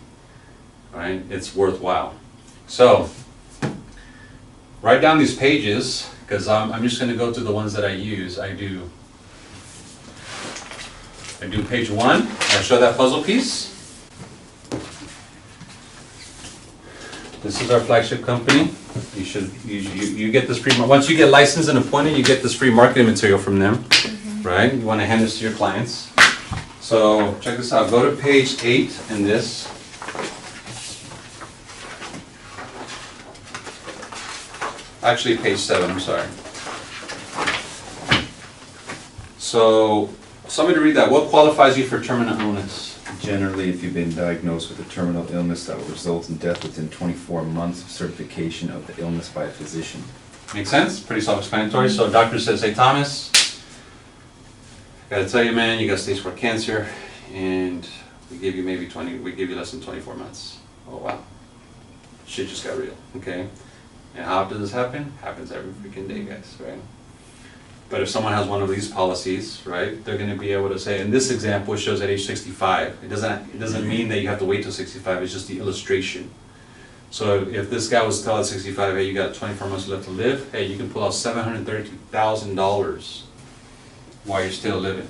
Right? It's worthwhile. So, write down these pages, because I'm just going to go through the ones that I use. I do page 1, I show that puzzle piece. This is our flagship company. You get this free, once you get licensed and appointed, you get this free marketing material from them, right? You want to hand this to your clients. So check this out, go to page 8 in this. Actually page 7, I'm sorry. So, somebody read that. What qualifies you for terminal illness? Generally, if you've been diagnosed with a terminal illness that will result in death within 24 months of certification of the illness by a physician. Make sense? Pretty self-explanatory. So doctor says, hey Thomas, gotta tell you, man, you got stage 4 cancer, and we give you less than 24 months. Oh wow, shit just got real, okay? And how does this happen? Happens every freaking day, guys, right? But if someone has one of these policies, right, they're gonna be able to say, in this example, it shows at age 65. It doesn't mean that you have to wait till 65, it's just the illustration. So if this guy was to tell at 65, hey, you got 24 months left to live, hey, you can pull out $732,000 while you're still living,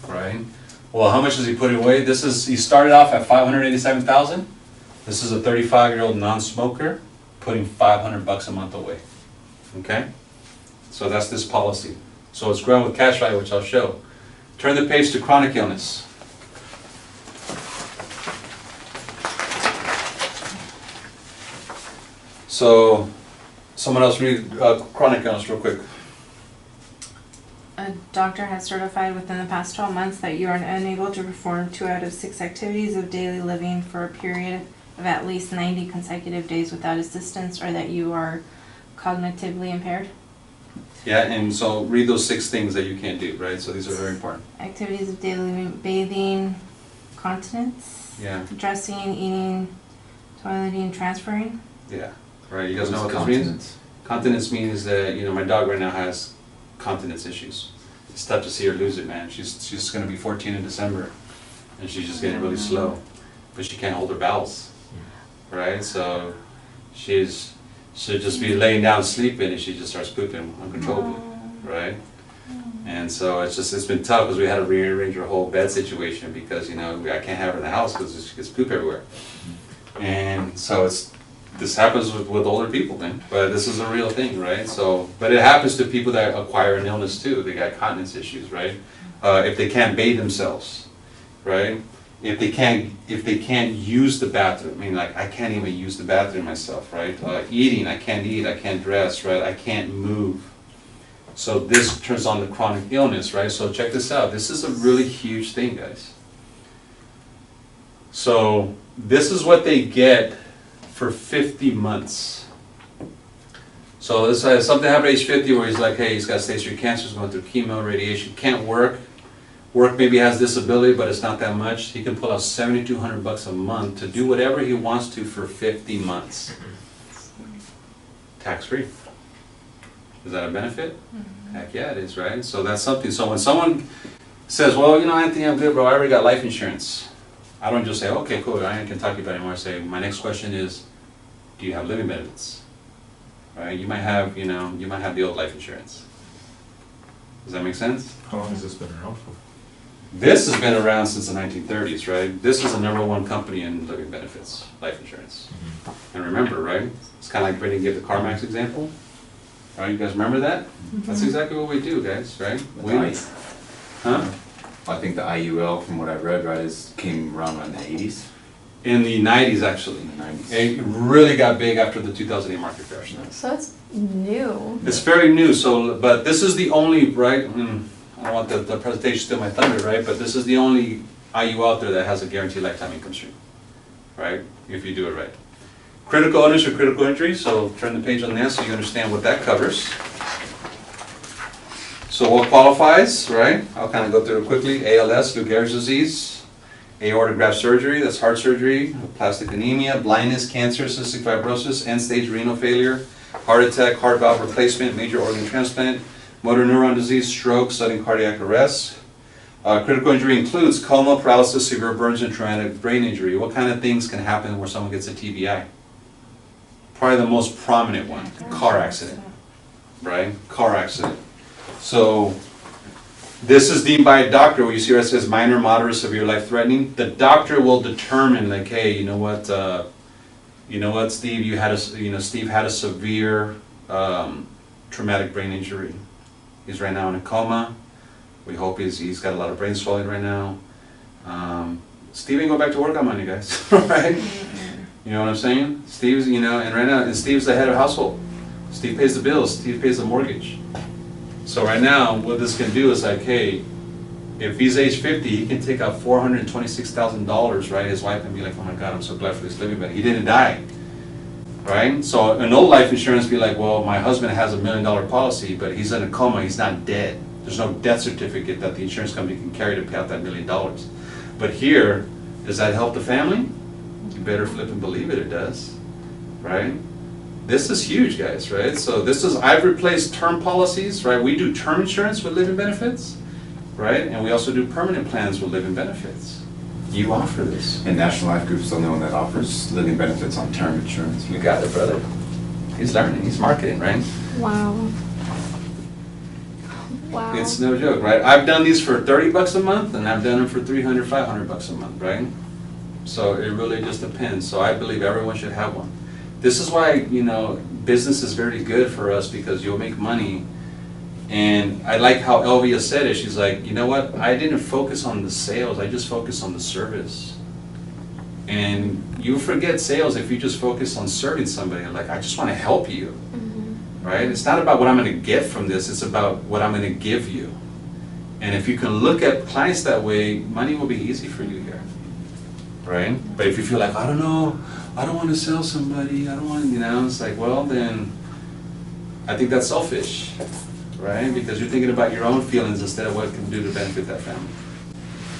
right? Well, how much is he putting away? He started off at $587,000. This is a 35-year-old non-smoker putting $500 a month away, okay? So that's this policy. So it's grown with cash value, which I'll show. Turn the page to chronic illness. So, someone else read chronic illness real quick. A doctor has certified within the past 12 months that you are unable to perform 2 out of 6 activities of daily living for a period of at least 90 consecutive days without assistance, or that you are cognitively impaired. Yeah, and so read those 6 things that you can't do, right? So these are very important. Activities of daily living: bathing, continence, Yeah, dressing, eating, toileting, transferring. yeah, right. You guys know what this means? Continence means that, my dog right now has continence issues. It's tough to see her lose it, man. She's going to be 14 in December, and she's just getting really slow, but she can't hold her bowels, right? So she'll just be laying down sleeping, and she just starts pooping uncontrollably, right? And so it's been tough because we had to rearrange our whole bed situation because I can't have her in the house because she gets poop everywhere. And so this happens with older people, man. But this is a real thing, right? So, but it happens to people that acquire an illness too. They got continence issues, right? If they can't bathe themselves, right? If they can't use the bathroom, I can't even use the bathroom myself, right? Eating, I can't eat, I can't dress, right? I can't move. So this turns on the chronic illness, right? So check this out. This is a really huge thing, guys. So this is what they get for 50 months. So this something happened at age 50 where he's like, hey, he's got stage 3 cancer, he's going through chemo, radiation, can't work. Work maybe has disability, but it's not that much. He can pull out $7,200 a month to do whatever he wants to for 50 months. Tax-free. Is that a benefit? Mm-hmm. Heck yeah, it is, right? So that's something. So when someone says, well, Anthony, I'm good, bro, I already got life insurance. I don't just say, okay, cool, I ain't gonna talk to you about it anymore. I say, my next question is, do you have living benefits? right? You might have the old life insurance. Does that make sense? How long has this been around for? This has been around since the 1930s, right? This is the #1 company in living benefits, life insurance. And remember, right? It's kind of like Brady gave the CarMax example. Right, you guys remember that? That's exactly what we do, guys, right? Huh? I think the IUL, from what I've read, right, came around in the 80s. In the 90s, actually. In the 90s. It really got big after the 2008 market crash. So it's new. It's fairly new, but this is the only, right? I don't want the presentation to steal my thunder, right? But this is the only IU out there that has a guaranteed lifetime income stream, right? If you do it right. Critical illness or critical injury, so turn the page on this so you understand what that covers. So what qualifies, right? I'll kind of go through it quickly. ALS, Lou Gehrig's disease. Aortic graft surgery, that's heart surgery. Plastic anemia, blindness, cancer, cystic fibrosis, end-stage renal failure, heart attack, heart valve replacement, major organ transplant, motor neuron disease, stroke, sudden cardiac arrest. Critical injury includes coma, paralysis, severe burns, and traumatic brain injury. What kind of things can happen where someone gets a TBI? Probably the most prominent one, car accident, right? Car accident. So this is deemed by a doctor, where you see where it says minor, moderate, severe, life-threatening. The doctor will determine, like, hey, you know what, Steve, Steve had a severe traumatic brain injury. He's right now in a coma. We hope he's got a lot of brain swelling right now. Steve ain't go back to work on Monday, guys, right? You know what I'm saying? Steve's, and Steve's the head of household. Steve pays the bills, Steve pays the mortgage. So right now, what this can do is like, hey, if he's age 50, he can take out $426,000, right? His wife can be like, oh my God, I'm so glad for this living, but he didn't die, right? So an old life insurance be like, well, my husband has $1 million policy, but he's in a coma, he's not dead. There's no death certificate that the insurance company can carry to pay out that $1 million. But here, does that help the family? You better flip and believe it does, right? This is huge, guys, right? So I've replaced term policies, right? We do term insurance with living benefits, right? And we also do permanent plans with living benefits. You offer this. And National Life Group's the only one that offers living benefits on term insurance. You got it, brother. He's learning, he's marketing, right? Wow. Wow. It's no joke, right? I've done these for $30 a month, and I've done them for $300, $500 a month, right? So it really just depends. So I believe everyone should have one. This is why, business is very good for us, because you'll make money. And I like how Elvia said it. She's like, you know what? I didn't focus on the sales. I just focused on the service. And you forget sales if you just focus on serving somebody. Like, I just want to help you, right? It's not about what I'm going to get from this. It's about what I'm going to give you. And if you can look at clients that way, money will be easy for you here, right? But if you feel like, I don't know, I don't want to sell somebody, I don't want, it's like, well, then I think that's selfish, right? Because you're thinking about your own feelings instead of what it can do to benefit that family.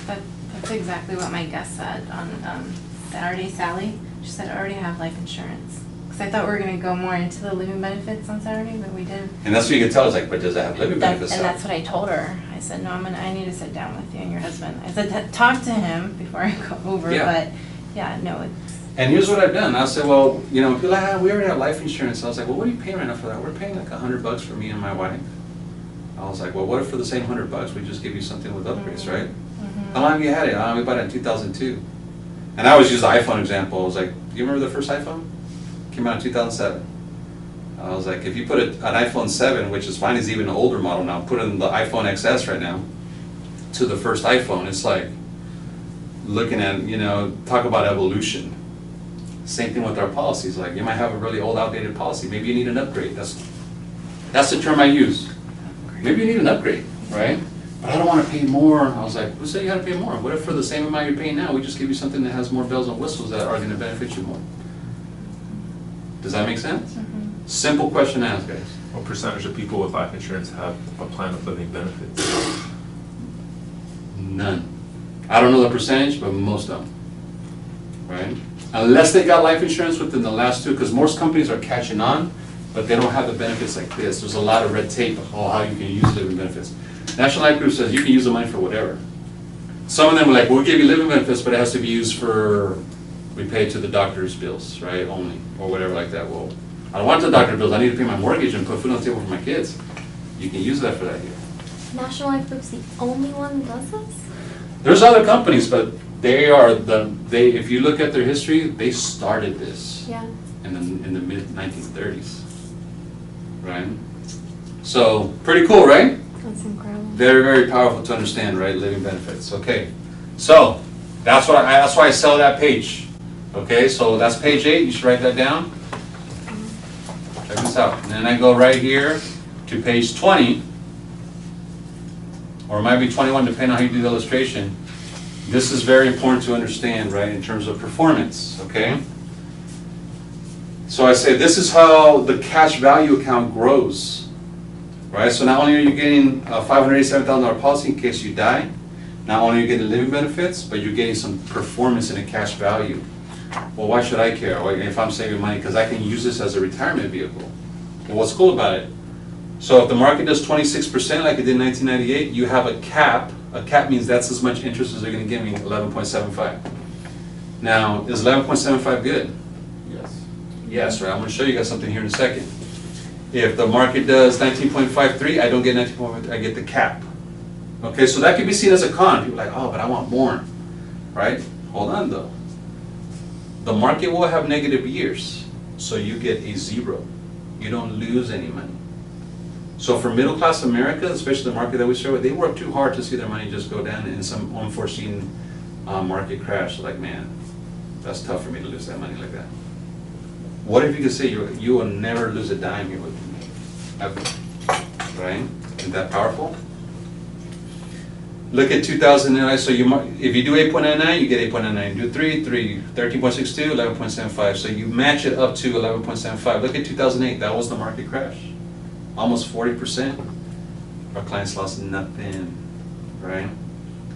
That's exactly what my guest said on Saturday, Sally. She said, I already have life insurance. Because I thought we were going to go more into the living benefits on Saturday, but we didn't. And that's what you can tell us, like, but does it have living benefits? And that's what I told her. I said, no, I need to sit down with you and your husband. I said, talk to him before I go over, but yeah, no, it's... And here's what I've done. I said, well, people are like, we already have life insurance. I was like, well, what are you paying right now for that? We're paying like $100 for me and my wife. I was like, well, what if for the same $100 we just give you something with upgrades, right? How long have you had it? We bought it in 2002. And I always use the iPhone example. I was like, do you remember the first iPhone? Came out in 2007. I was like, if you put an iPhone 7, which is fine, is even an older model now, put in the iPhone XS right now, to the first iPhone, it's like looking at, talk about evolution. Same thing with our policies. Like, you might have a really old, outdated policy. Maybe you need an upgrade. That's the term I use. Maybe you need an upgrade, right? But I don't want to pay more. I was like, who said you got to pay more? What if for the same amount you're paying now, we just give you something that has more bells and whistles that are going to benefit you more? Does that make sense? Simple question to ask, guys. What percentage of people with life insurance have a plan of living benefits? None. I don't know the percentage, but most don't. Right? Unless they got life insurance within the last 2, because most companies are catching on, but they don't have the benefits like this. There's a lot of red tape of how you can use living benefits. National Life Group says you can use the money for whatever. Some of them are like, we'll give you living benefits, but it has to be used for, we pay to the doctor's bills, right, only, or whatever like that. Well, I don't want the doctor bills, I need to pay my mortgage and put food on the table for my kids. You can use that for that here. National Life Group's the only one that does this? There's other companies, but if you look at their history, they started this Yeah. in the mid-1930s, right? So, pretty cool, right? That's incredible. Very, very powerful to understand, right? Living benefits. Okay, so that's why I sell that page. Okay, so that's page 8. You should write that down. Check this out. And then I go right here to page 20, or it might be 21, depending on how you do the illustration. This is very important to understand, right, in terms of performance. Okay. So I say this is how the cash value account grows. Right, so not only are you getting a $587,000 policy in case you die, not only are you getting living benefits, but you're getting some performance in a cash value. Well, why should I care if I'm saving money? Because I can use this as a retirement vehicle. Well, what's cool about it? So if the market does 26% like it did in 1998, you have a cap. A cap means that's as much interest as they're going to give me, 11.75. Now, is 11.75 good? Yes. Yes, right. I'm going to show you guys something here in a second. If the market does 19.53, I don't get 19.53, I get the cap. Okay, so that could be seen as a con. People are like, oh, but I want more, right? Hold on though. The market will have negative years, so you get a 0. You don't lose any money. So for middle class America, especially the market that we serve, they work too hard to see their money just go down in some unforeseen market crash. Like, man, that's tough for me to lose that money like that. What if you could say you will never lose a dime here with me, ever, right? Isn't that powerful? Look at 2009, so if you do 8.99, you get 8.99. Do 3, 13.62, 11.75. So you match it up to 11.75. Look at 2008, that was the market crash. Almost 40%. Our clients lost nothing, right?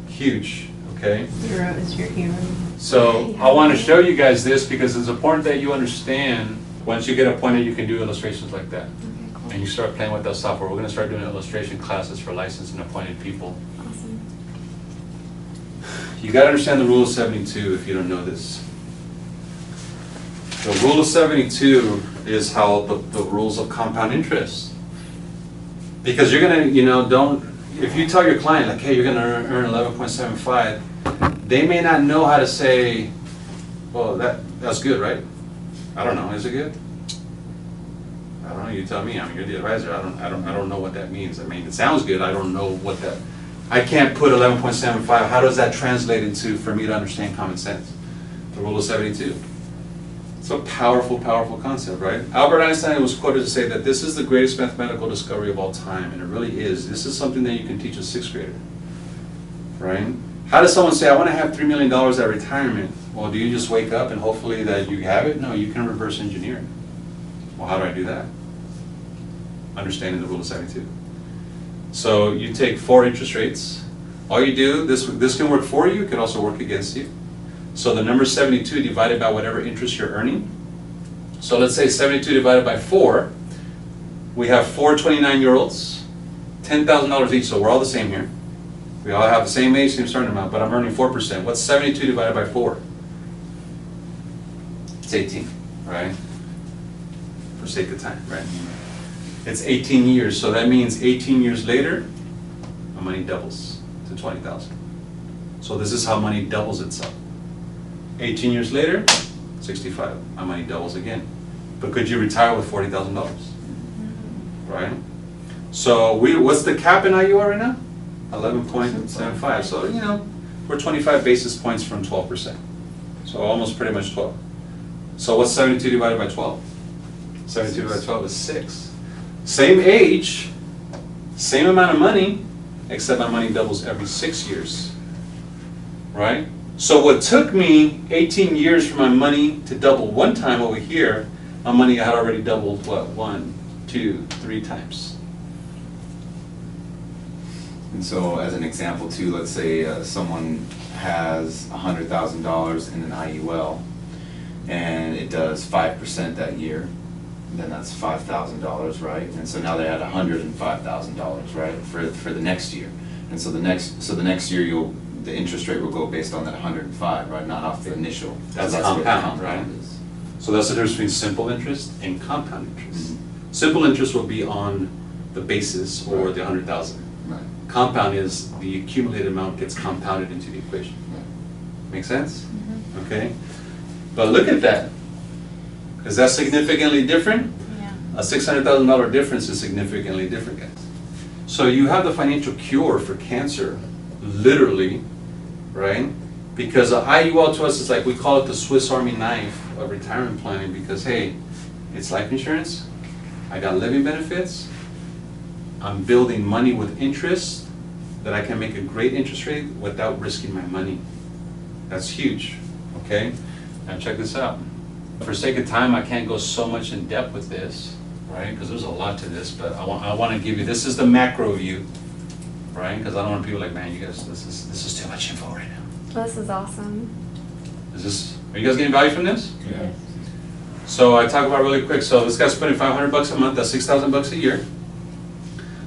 Huge, okay? 0 is your hero. So I want to show you guys this because it's important that you understand once you get appointed, you can do illustrations like that. Okay, cool. And you start playing with that software. We're going to start doing illustration classes for licensed and appointed people. Awesome. You got to understand the rule of 72 if you don't know this. The rule of 72 is how the rules of compound interest. Because you're going to, if you tell your client, like, hey, you're going to earn 11.75, they may not know how to say, well, that's good, right? I don't know, is it good? I don't know, you tell me, you're the advisor, I don't know what that means. I mean, it sounds good, I don't know what that, I can't put 11.75, how does that translate into, for me to understand common sense? The rule of 72. It's a powerful, powerful concept, right? Albert Einstein was quoted to say that this is the greatest mathematical discovery of all time, and it really is. This is something that you can teach a 6th grader, right? How does someone say, I want to have $3 million at retirement? Well, do you just wake up and hopefully that you have it? No, you can reverse engineer it. Well, how do I do that? Understanding the rule of 72. So you take 4 interest rates. All you do, this can work for you, it can also work against you. So the number 72 divided by whatever interest you're earning. So let's say 72 divided by 4. We have 4 29-year-olds, $10,000 each, so we're all the same here. We all have the same age, same starting amount, but I'm earning 4%. What's 72 divided by 4? It's 18, right? For sake of time, right? It's 18 years, so that means 18 years later, my money doubles to 20,000. So this is how money doubles itself. 18 years later, 65, my money doubles again. But could you retire with $40,000? Right? So what's the cap in IUL right now? 11.75. So, we're 25 basis points from 12%. So almost pretty much 12. So what's 72 divided by 12? 72 divided by 12 is 6. Same age, same amount of money, except my money doubles every 6 years. Right? So what took me 18 years for my money to double one time over here, my money had already doubled, what, 1, 2, 3 times. And so as an example too, let's say someone has $100,000 in an IUL and it does 5% that year, then that's $5,000, right? And so now they had $105,000, right, for the next year. And so the next year the interest rate will go based on that 105, right, not off the initial. That's what compound, right? is. So that's the difference between simple interest and compound interest. Simple interest will be on the basis or Right. the 100,000. Right. Compound is the accumulated amount gets compounded into the equation. Make sense? Okay? But look at that. Is that significantly different? Yeah. A $600,000 difference is significantly different, guys. So you have the financial cure for cancer, literally, right? Because IUL to us is like, we call it the Swiss Army knife of retirement planning because, hey, it's life insurance, I got living benefits, I'm building money with interest, that I can make a great interest rate without risking my money. That's huge, okay? Now check this out. For sake of time, I can't go so much in depth with this, right? Because there's a lot to this, but I want to give you, this is the macro view, right? Because I don't want people like, man, you guys, this is too much info right now. This is awesome. Are you guys getting value from this? Yeah. So I talk about really quick. So this guy's spending $500 a month. That's $6,000 a year.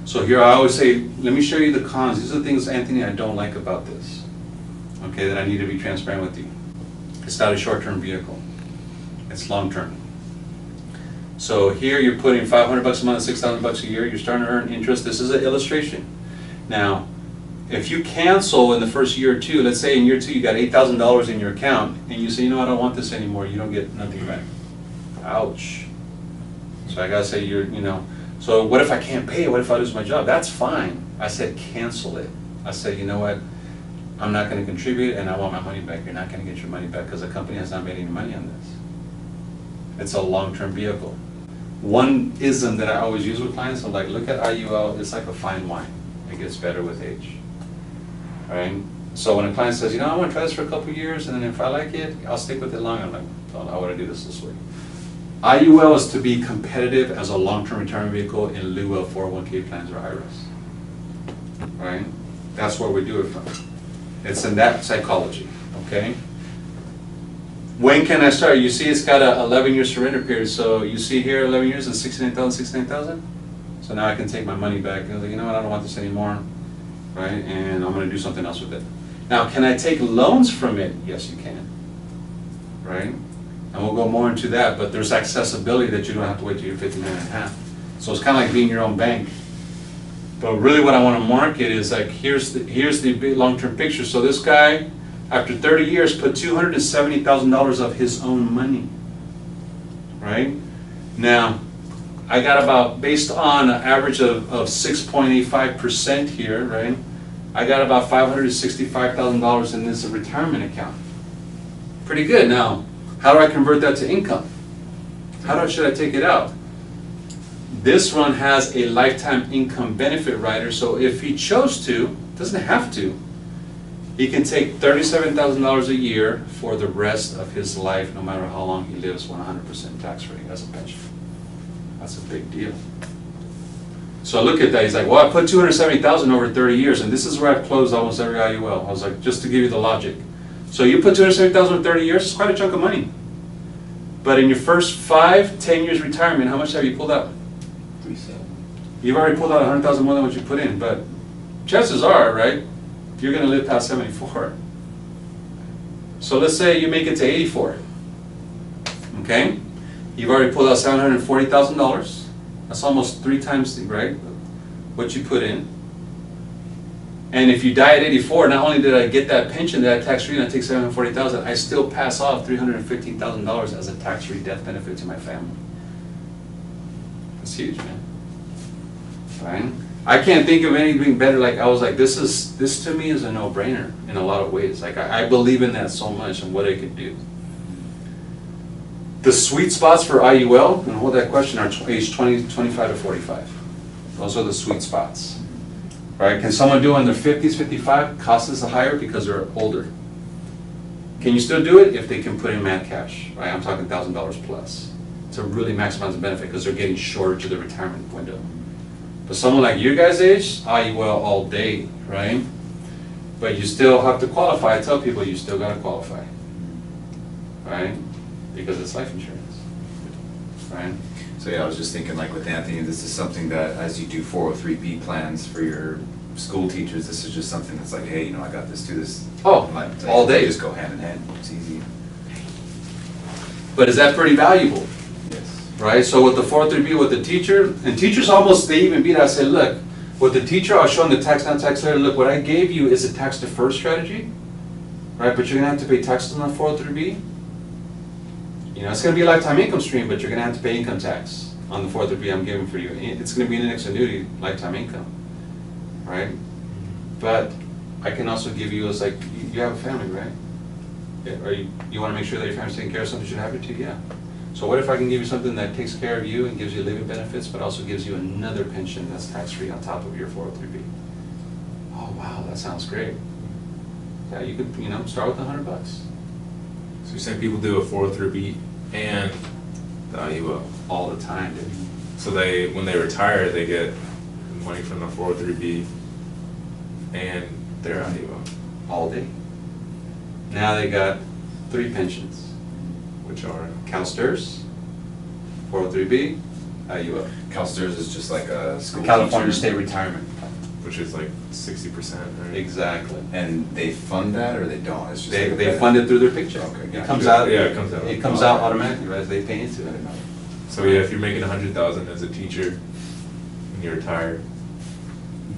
So here I always say, let me show you the cons. These are the things, Anthony, I don't like about this. Okay, that I need to be transparent with you. It's not a short-term vehicle. It's long-term. So here you're putting $500 a month, $6,000 a year. You're starting to earn interest. This is an illustration. Now, if you cancel in the first year or two, let's say in year two you got $8,000 in your account, and you say, you know, I don't want this anymore, you don't get nothing back. Ouch. So I gotta say, so what if I can't pay it? What if I lose my job? That's fine. I said cancel it. I said, you know what? I'm not gonna contribute and I want my money back. You're not gonna get your money back because the company has not made any money on this. It's a long-term vehicle. One ism that I always use with clients, I'm like, look at IUL, it's like a fine wine. It gets better with age. Right? So when a client says, I want to try this for a couple of years, and then if I like it, I'll stick with it long. I'm like, oh, I want to do this way. IUL is to be competitive as a long-term retirement vehicle in lieu of 401k plans or IRAs. Right? That's where we do it from. It's in that psychology. Okay? When can I start? You see it's got a 11-year surrender period. So you see here 11 years and 69,000. So now I can take my money back. I was like, you know what, I don't want this anymore. Right? And I'm going to do something else with it. Now, can I take loans from it? Yes, you can. Right? And we'll go more into that, but there's accessibility that you don't have to wait till you're 59 and a half. So it's kind of like being your own bank. But really what I want to market is like, here's the big long-term picture. So this guy, after 30 years, put $270,000 of his own money. Right? Now, I got about, based on an average of 6.85% here, right? I got about $565,000 in this retirement account. Pretty good. Now, how do I convert that to income? Should I take it out? This one has a lifetime income benefit rider, so if he chose to, doesn't have to, he can take $37,000 a year for the rest of his life, no matter how long he lives, 100% tax free as a pension. That's a big deal. So look at that. He's like, well, I put $270,000 over 30 years, and this is where I've closed almost every IUL. I was like, just to give you the logic. So you put $270,000 over 30 years, it's quite a chunk of money. But in your first 5-10 years retirement, how much have you pulled out? 370. You've already pulled out $100,000 more than what you put in, but chances are, right, you're going to live past 74. So let's say you make it to 84. Okay? You've already pulled out $740,000. That's almost 3 times, right, what you put in. And if you die at 84, not only did I get that pension that I tax-free and I take $740,000, I still pass off $315,000 as a tax-free death benefit to my family. That's huge, man. Fine. I can't think of anything better. Like I was like, this to me is a no-brainer in a lot of ways. Like I believe in that so much and what it could do. The sweet spots for IUL, and hold that question, are age 20, 25 to 45. Those are the sweet spots. Right? Can someone do it in their 50s, 55? Cost is higher because they're older. Can you still do it if they can put in mad cash? Right? I'm talking $1,000 plus to really maximize the benefit because they're getting shorter to the retirement window. But someone like your guys' age, IUL all day, right? But you still have to qualify. I tell people you still got to qualify, right? Because it's life insurance, right? So yeah, I was just thinking like with Anthony, this is something that as you do 403B plans for your school teachers, this is just something that's like, hey, I got this, do this. Oh, Like, all day. Just go hand in hand, it's easy. But is that pretty valuable? Yes. Right, so with the 403B, with the teacher, and teachers almost, they even beat us, say, look, with the teacher, I'll show them the tax, not tax later, look, what I gave you is a tax defer strategy, right, but you're gonna have to pay taxes on the 403B. You know, it's gonna be a lifetime income stream, but you're gonna have to pay income tax on the 403B I'm giving for you. It's gonna be an index annuity, lifetime income, right? But I can also give you, it's like, you have a family, right? Yeah, or you wanna make sure that your family's taking care of something should happen to you? Yeah. So what if I can give you something that takes care of you and gives you living benefits, but also gives you another pension that's tax-free on top of your 403B? Oh, wow, that sounds great. Yeah, you could, you know, start with $100. So you're saying people do a 403B and the IUL? All the time, dude. So they, when they retire, they get money from the 403B and their IUL, All day. Now they got 3 pensions. which are, CalSTRS, 403B, IUL. CalSTRS is just like a school California teacher. State Retirement. which is like 60%, right? Exactly. And they fund that or they don't? It's just They, like a they benefit? fund it through their paycheck. Okay, It gotcha. comes out. Yeah, it comes out. It comes out automatically, right, they pay into it. So yeah, if you're making 100,000 as a teacher and you retire,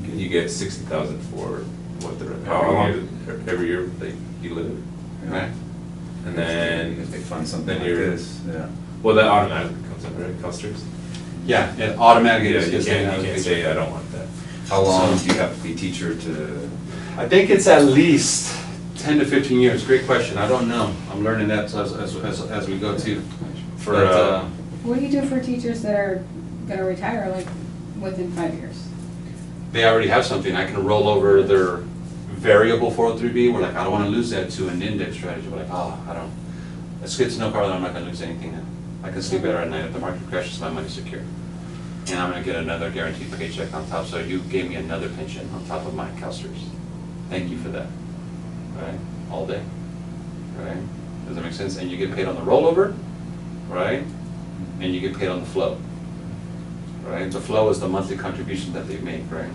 you get 60,000 for what the how long every year they you live, Right? and then If they fund something then like you're- this, yeah. well that automatically comes up, right? CalSTRS. Yeah, it automatically Yeah, gets you taken out can't of the say paycheck. I don't want that. How long do you have to be teacher to? I think it's at least 10 to 15 years. Great question. I don't know. I'm learning that as we go too. For But, What do you do for teachers that are gonna retire like within 5 years? they already have something. I can roll over their variable 403B. We're like, I don't want to lose that to an index strategy. We're like, oh, I don't. It's good to know, Carl, that I'm not going to lose anything now. I can sleep better at night. If the market crashes, my money's secure. And I'm going to get another guaranteed paycheck on top. So you gave me another pension on top of my CalSTRS. Thank you for that. Right? All day. Right? Does that make sense? And you get paid on the rollover, right? And you get paid on the flow. Right? The flow is the monthly contribution that they make, right?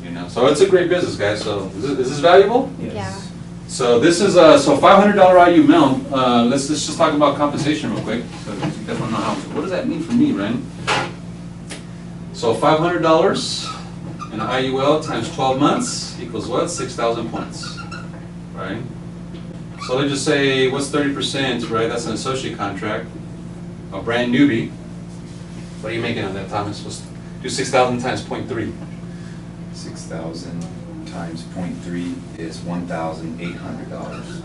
You know, so it's a great business, guys. So is this valuable? Yeah. So this is so $500 IU mill. Let's just talk about compensation real quick. So you guys want to know how. What does that mean for me, Ren? So $500 in IUL times 12 months equals what? 6,000 points, right? So let's just say what's 30%, right? That's an associate contract, a brand newbie. What are you making on that, Thomas? Let's do 6,000 times 0.3. 6,000 times 0.3 is $1,800.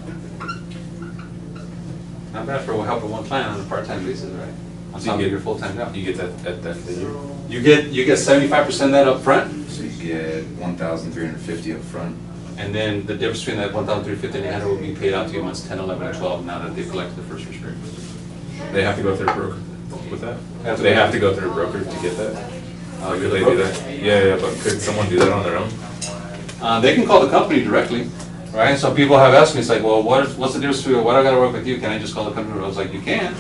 Not bad for helping one client on a part-time basis, right? On So you top of get- your full-time job. You get that at the end of the year. You get 75% of that up front, So you get 1,350 up front. and then the difference between that 1,350 and 800 will be paid out to you months 10, 11, and 12 now that they've collected the first restrict. They have to go through a broker with that? They have to go through a broker to get that? You're Could the they do broker. that? Yeah, but could someone do that on their own? They can call the company directly, right? So people have asked me, it's like, well, what's the difference between, what I gotta work with you? Can I just call the company? I was like, you can,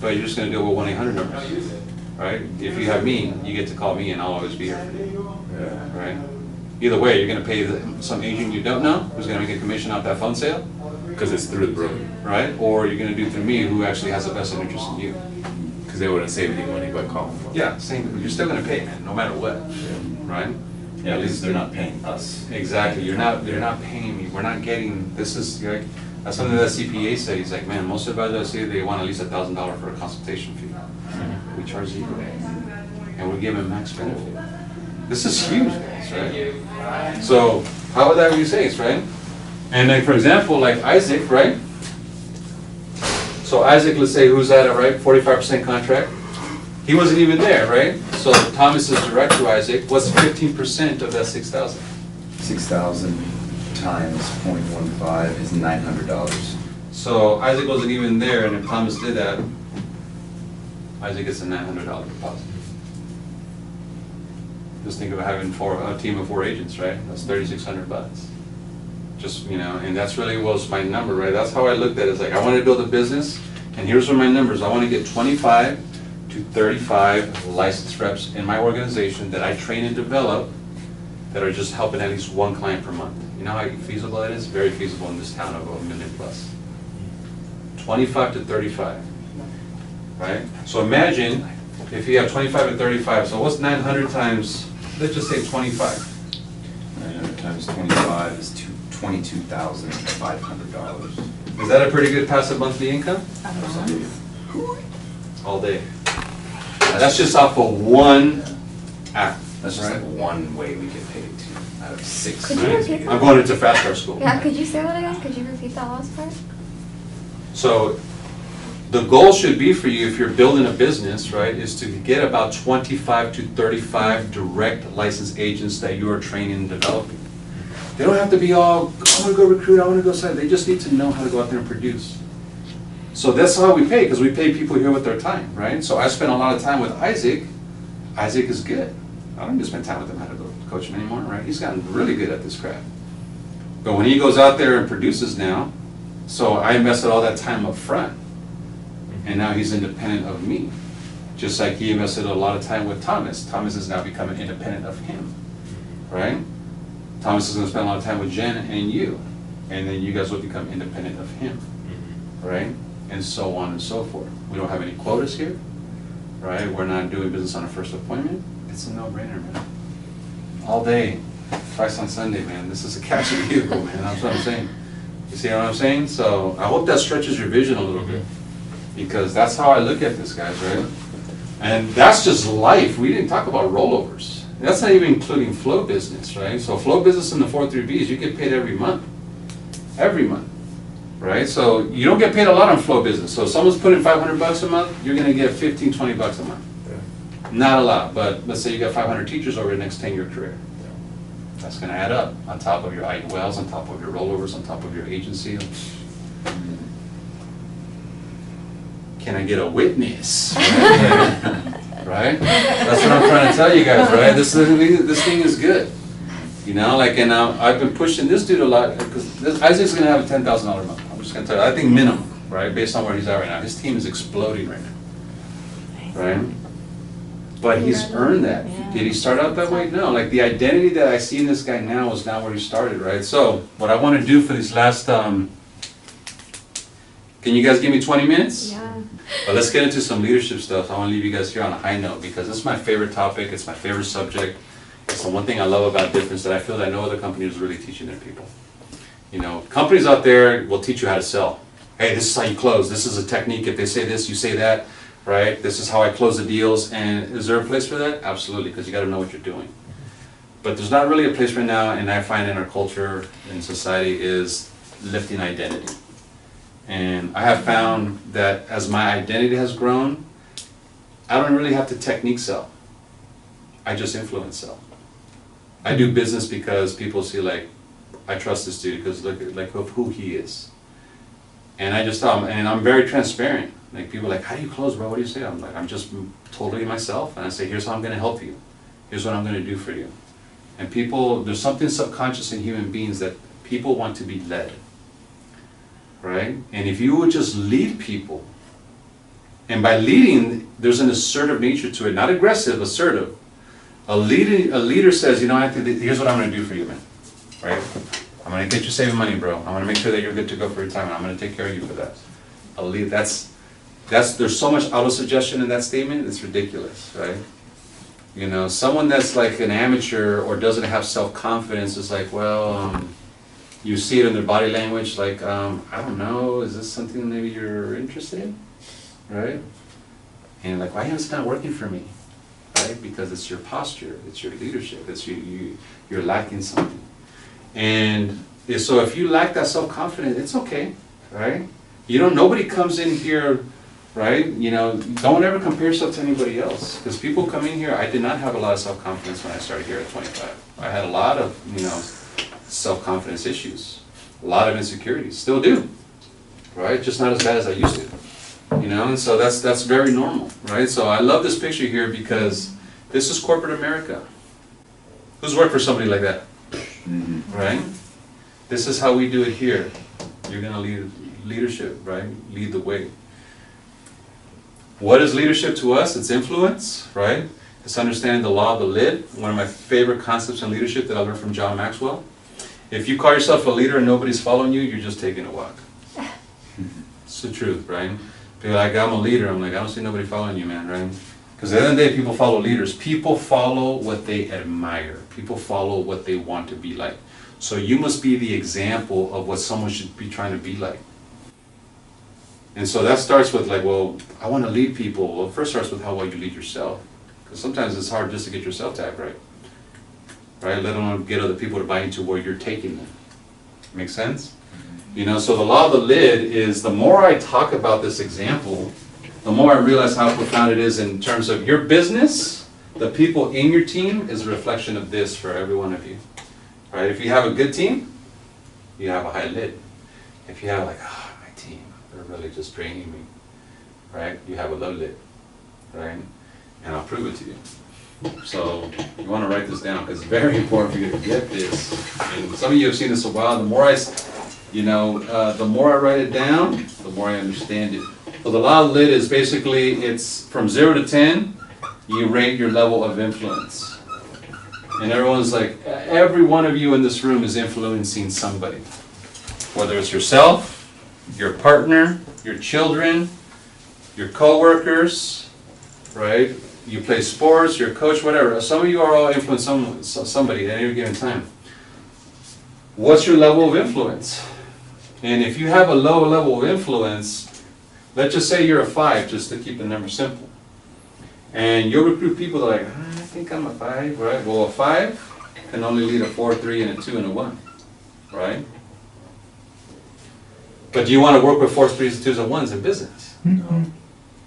but you're just gonna deal with 1-800 numbers, right? If you have me, you get to call me and I'll always be here for you, Yeah. right? Either way, you're gonna pay some agent you don't know, who's gonna make a commission off that phone sale, Because it's through the broker. right? Or you're gonna do it through me, who actually has a vested interest in you. Because they wouldn't save any money by calling them. Yeah, same, you're still gonna pay, man, no matter what, right? Yeah, at least they're not paying us. Exactly, you're not paying me, we're not getting, this is, like, that's something that CPA said, he's like, man, most advisors I see, they want at least $1,000 for a consultation fee. We charge zero, and we give them max benefit. This is huge, guys, right? So, how would that be safe, right? And then, for example, like Isaac, right? So Isaac, let's say, who's at it, right, 45% contract? He wasn't even there, right? So Thomas is direct to Isaac, what's 15% of that 6,000? 6,000 times 0.15 is $900. So Isaac wasn't even there, and if Thomas did that, Isaac gets a $900 deposit. Just think of having a team of 4 agents, right? That's $3,600. Just, you know, and that's really was my number, right? That's how I looked at it. It's like, I want to build a business, and here's what my numbers. I want to get 25 to 35 licensed reps in my organization that I train and develop that are just helping at least one client per month. You know how feasible that is? Very feasible in this town of 1 million plus. 25 to 35. right? So imagine if you have 25 and 35, so what's 900 times, let's just say 25. 900 times 25 is $22,500. Is that a pretty good passive monthly income? All day. That's just off of one act. That's just Right. like one way we get paid too, out of 6. Could you ways we repeat get that? I'm going into fast car school. Yeah, could you say that again? Could you repeat that last part? So the goal should be for you, if you're building a business, right, is to get about 25 to 35 direct licensed agents that you are training and developing. They don't have to be all, I want to go recruit, I want to go sell. They just need to know how to go out there and produce. So that's how we pay, because we pay people here with their time, right? So I spend a lot of time with Isaac. Isaac is good. I don't need to spend time with him how to go coach him anymore, right? He's gotten really good at this crap. But when he goes out there and produces now, so I invested all that time up front, and now he's independent of me. Just like he invested a lot of time with Thomas. Thomas is now becoming independent of him, right? Thomas is gonna spend a lot of time with Jen and you, and then you guys will become independent of him, right? And so on and so forth. We don't have any quotas here, right? We're not doing business on a first appointment. It's a no-brainer, man. All day, twice on Sunday, man. This is a cash vehicle, man. That's what I'm saying. You see what I'm saying? So I hope that stretches your vision a little bit, because that's how I look at this, guys, right? And that's just life. We didn't talk about rollovers. That's not even including flow business, right? So flow business in the 403Bs, you get paid every month. Every month, right? So you don't get paid a lot on flow business. So if someone's putting $500 a month, you're gonna get 15, 20 bucks a month. Not a lot, but let's say you got 500 teachers over the next 10-year career. That's gonna add up on top of your IULs, on top of your rollovers, on top of your agency. Can I get a witness? Right? That's what I'm trying to tell you guys, right? This thing is good. You know, like, and I've been pushing this dude a lot, because Isaac's gonna have a $10,000 month. I'm just gonna tell you, I think minimum, right? Based on where he's at right now. His team is exploding right now. Right? But he's earned that. Did he start out that way? No. Like, the identity that I see in this guy now is not where he started, right? So what I want to do for these last, can you guys give me 20 minutes? Yeah. But let's get into some leadership stuff. I want to leave you guys here on a high note, because this is my favorite topic. It's my favorite subject. It's the one thing I love about Difference that I feel that no other company is really teaching their people. You know, companies out there will teach you how to sell. Hey, this is how you close. This is a technique. If they say this, you say that. Right? This is how I close the deals. And is there a place for that? Absolutely, because you got to know what you're doing. But there's not really a place right now, and I find in our culture and society, is lifting identity. And I have found that as my identity has grown, I don't really have to technique sell. I just influence sell. I do business because people see, like, I trust this dude because look at like of who he is. And I just tell them, and I'm very transparent. Like, people are like, how do you close, bro? What do you say? I'm like, I'm just totally myself, and I say, here's how I'm going to help you. Here's what I'm going to do for you. And people, there's something subconscious in human beings that people want to be led, right? And if you would just lead people, and by leading, there's an assertive nature to it, not aggressive, assertive. A leader says, you know, here's what I'm going to do for you, man, right? I'm going to get you saving money, bro. I'm going to make sure that you're good to go for retirement. I'm going to take care of you for that. A leader, there's so much auto-suggestion in that statement, it's ridiculous, right? You know, someone that's like an amateur or doesn't have self-confidence is like, well, you see it in their body language, like, I don't know, is this something maybe you're interested in, right? And like, why is it not working for me, right? Because it's your posture, it's your leadership, it's you're lacking something. And so if you lack that self-confidence, it's okay, right? You know, nobody comes in here, right? You know, don't ever compare yourself to anybody else. Because people come in here, I did not have a lot of self-confidence when I started here at 25. I had a lot of, you know, self-confidence issues, a lot of insecurities, still do, right? Just not as bad as I used to, you know, and so that's very normal, right? So I love this picture here because this is corporate America. Who's worked for somebody like that, right? This is how we do it here. You're gonna lead leadership, right? Lead the way. What is leadership to us? It's influence, right? It's understanding the law of the lid, one of my favorite concepts in leadership that I learned from John Maxwell. If you call yourself a leader and nobody's following you, you're just taking a walk. It's the truth, right? They're like, I'm a leader. I'm like, I don't see nobody following you, man, right? Because at the end of the day, people follow leaders. People follow what they admire. People follow what they want to be like. So you must be the example of what someone should be trying to be like. And so that starts with like, well, I want to lead people. Well, it first starts with how well you lead yourself. Because sometimes it's hard just to get yourself to act right. Right? Let alone get other people to buy into where you're taking them. Make sense? You know, so the law of the lid is, the more I talk about this example, the more I realize how profound it is in terms of your business. The people in your team is a reflection of this for every one of you. Right? If you have a good team, you have a high lid. If you have like, oh, my team, they're really just draining me, right? You have a low lid, right? And I'll prove it to you. So you want to write this down because it's very important for you to get this. And some of you have seen this a while. The more the more I write it down, the more I understand it. So the law of the lid is basically, it's from 0 to 10, you rate your level of influence. And everyone's like, every one of you in this room is influencing somebody. Whether it's yourself, your partner, your children, your co-workers, right? You play sports, you're a coach, whatever. Some of you are all influencing somebody at any given time. What's your level of influence? And if you have a low level of influence, let's just say you're a 5, just to keep the number simple. And you'll recruit people that are like, I think I'm a 5, right? Well, a 5 can only lead a 4, 3, and a 2, and a 1, right? But do you want to work with 4s, 3s, 2s, and 1s in business? No.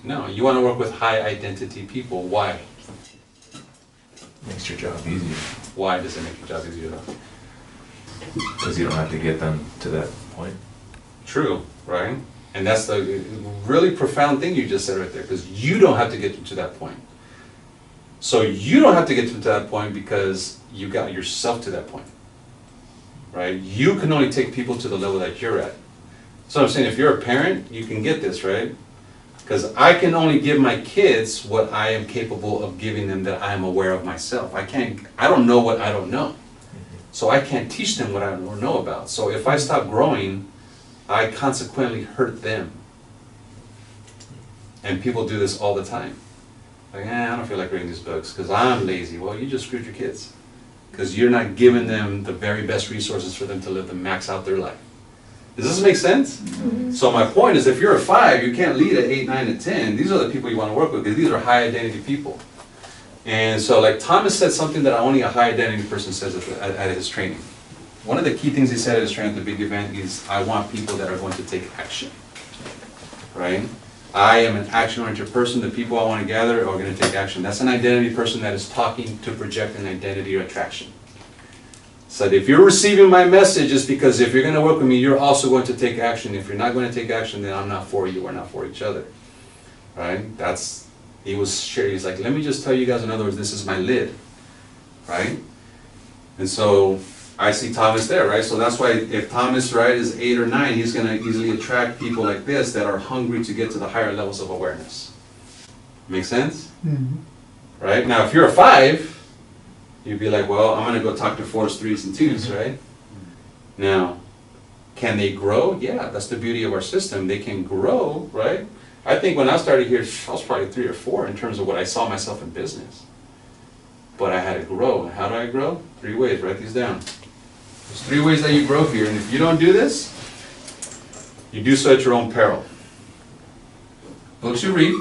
No, you want to work with high identity people. Why? Makes your job easier. Why does it make your job easier though? Because you don't have to get them to that point. True, right? And that's the really profound thing you just said right there, because you don't have to get them to that point. So you don't have to get them to that point because you got yourself to that point, right? You can only take people to the level that you're at. So I'm saying, if you're a parent, you can get this, right? Because I can only give my kids what I am capable of giving them, that I am aware of myself. I don't know what I don't know. So I can't teach them what I don't know about. So if I stop growing, I consequently hurt them. And people do this all the time. Like, I don't feel like reading these books because I'm lazy. Well, you just screwed your kids. Because you're not giving them the very best resources for them to live, to max out their life. Does this make sense? Mm-hmm. So my point is, if you're a 5, you can't lead at 8, 9, and 10. These are the people you want to work with, because these are high identity people. And so like Thomas said something that only a high identity person says at his training. One of the key things he said at his training at the big event is, I want people that are going to take action. Right? I am an action-oriented person. The people I want to gather are going to take action. That's an identity person that is talking to project an identity or attraction. So if you're receiving my message, it's because if you're going to work with me, you're also going to take action. If you're not going to take action, then I'm not for you. We're not for each other. Right? He's like, let me just tell you guys, in other words, this is my lid. Right? And so I see Thomas there, right? So that's why if Thomas, right, is 8 or 9, he's going to easily attract people like this that are hungry to get to the higher levels of awareness. Make sense? Mm-hmm. Right? Now, if you're a 5, you'd be like, well, I'm going to go talk to 4s, 3s, and 2s, right? Now, can they grow? Yeah, that's the beauty of our system. They can grow, right? I think when I started here, I was probably 3 or 4 in terms of what I saw myself in business. But I had to grow. How do I grow? 3 ways. Write these down. There's 3 ways that you grow here. And if you don't do this, you do so at your own peril. Books you read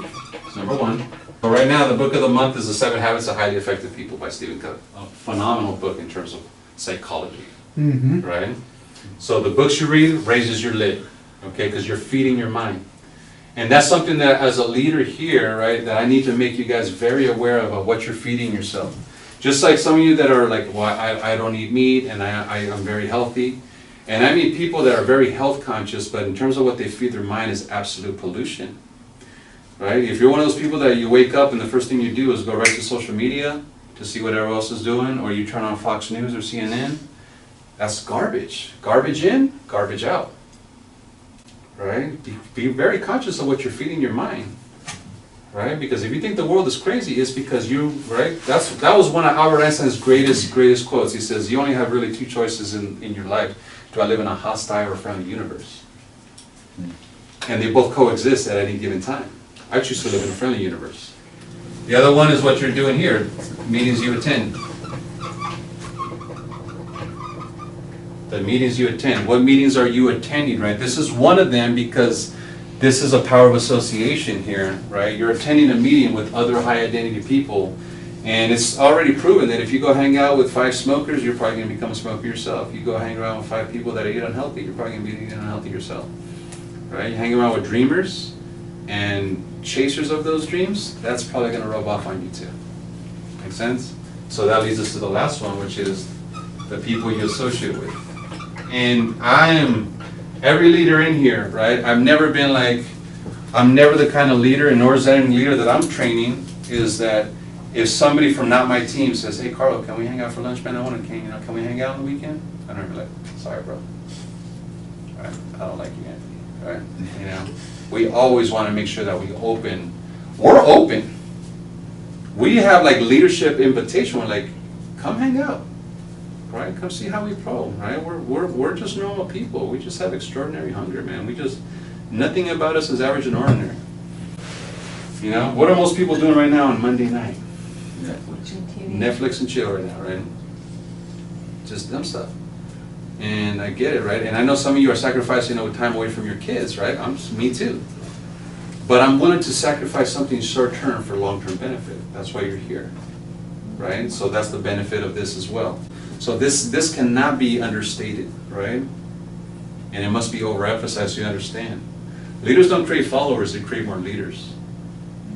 is number 1. So right now, the book of the month is The 7 Habits of Highly Effective People by Stephen Covey. A phenomenal book in terms of psychology, right? So the books you read raises your lid, okay, because you're feeding your mind. And that's something that as a leader here, right, that I need to make you guys very aware of what you're feeding yourself. Just like some of you that are like, well, I don't eat meat and I'm very healthy. And I meet people that are very health conscious, but in terms of what they feed their mind is absolute pollution. Right? If you're one of those people that you wake up and the first thing you do is go right to social media to see what everyone else is doing, or you turn on Fox News or CNN, that's garbage. Garbage in, garbage out. Right? Be very conscious of what you're feeding your mind. Right? Because if you think the world is crazy, it's because you, right? That was one of Albert Einstein's greatest quotes. He says, you only have really 2 choices in your life. Do I live in a hostile or friendly universe? and they both coexist at any given time. I choose to live in a friendly universe. The other one is what you're doing here, meetings you attend. The meetings you attend. What meetings are you attending, right? This is one of them because this is a power of association here, right? You're attending a meeting with other high identity people, and it's already proven that if you go hang out with 5 smokers, you're probably going to become a smoker yourself. You go hang around with 5 people that eat unhealthy, you're probably going to be eating unhealthy yourself, right? You hang around with dreamers and chasers of those dreams, that's probably going to rub off on you too. Make sense? So that leads us to the last one, which is the people you associate with. And every leader in here, right? I'm never the kind of leader, and nor is that any leader that I'm training, is that if somebody from not my team says, hey Karlo, can we hang out for lunch, man? Can we hang out on the weekend? I'm gonna be like, sorry bro. All right, I don't like you, Anthony. All right? We always want to make sure that we're open. We have like leadership invitation. We're like, come hang out. Right? Come see how we pro, right? We're just normal people. We just have extraordinary hunger, man. Nothing about us is average and ordinary. What are most people doing right now on Monday night? Netflix and chill right now, right? Just dumb stuff. And I get it, right? And I know some of you are sacrificing time away from your kids, right? Me too. But I'm willing to sacrifice something short-term for long-term benefit. That's why you're here, right? So that's the benefit of this as well. So this cannot be understated, right? And it must be overemphasized so you understand. Leaders don't create followers, they create more leaders.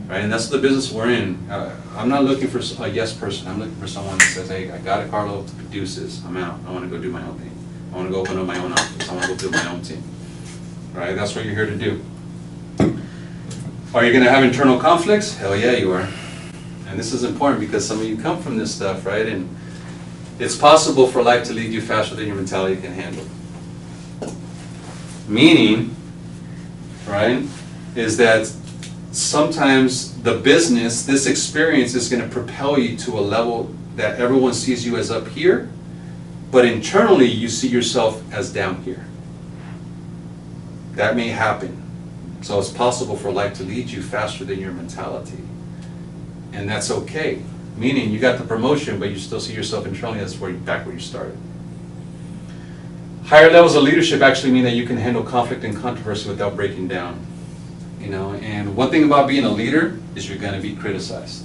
Right? And that's the business we're in. I'm not looking for a yes person. I'm looking for someone that says, hey, I got it, Karlo, deuces, I'm out. I want to go do my own thing. I want to go open up my own office. I want to go build my own team. Right? That's what you're here to do. Are you going to have internal conflicts? Hell yeah, you are. And this is important because some of you come from this stuff, right? And it's possible for life to lead you faster than your mentality can handle. Meaning, right, is that sometimes the business, this experience is going to propel you to a level that everyone sees you as up here, but internally you see yourself as down here. That may happen. So it's possible for life to lead you faster than your mentality. And that's okay. Meaning you got the promotion, but you still see yourself internally as back where you started. Higher levels of leadership actually mean that you can handle conflict and controversy without breaking down. And one thing about being a leader is you're going to be criticized.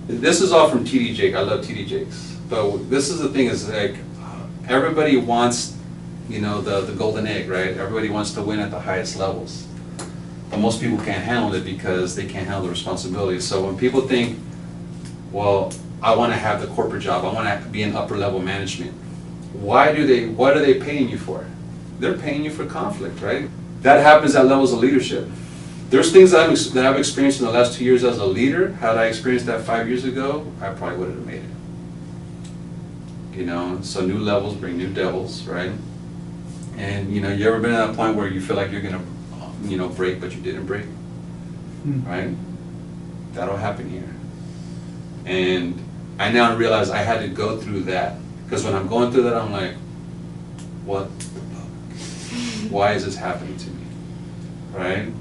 This is all from TD Jake. I love TD Jakes. But this is the thing, is like everybody wants, the golden egg, right? Everybody wants to win at the highest levels. But most people can't handle it because they can't handle the responsibility. So when people think, well, I want to have the corporate job, I want to be in upper level management. What are they paying you for? They're paying you for conflict, right? That happens at levels of leadership. There's things that I've experienced in the last 2 years as a leader. Had I experienced that 5 years ago, I probably wouldn't have made it. So new levels bring new devils, right? And you ever been at a point where you feel like you're gonna, break, but you didn't break, right? That'll happen here. And I now realize I had to go through that, because when I'm going through that, I'm like, what the fuck? Why is this happening to me, right?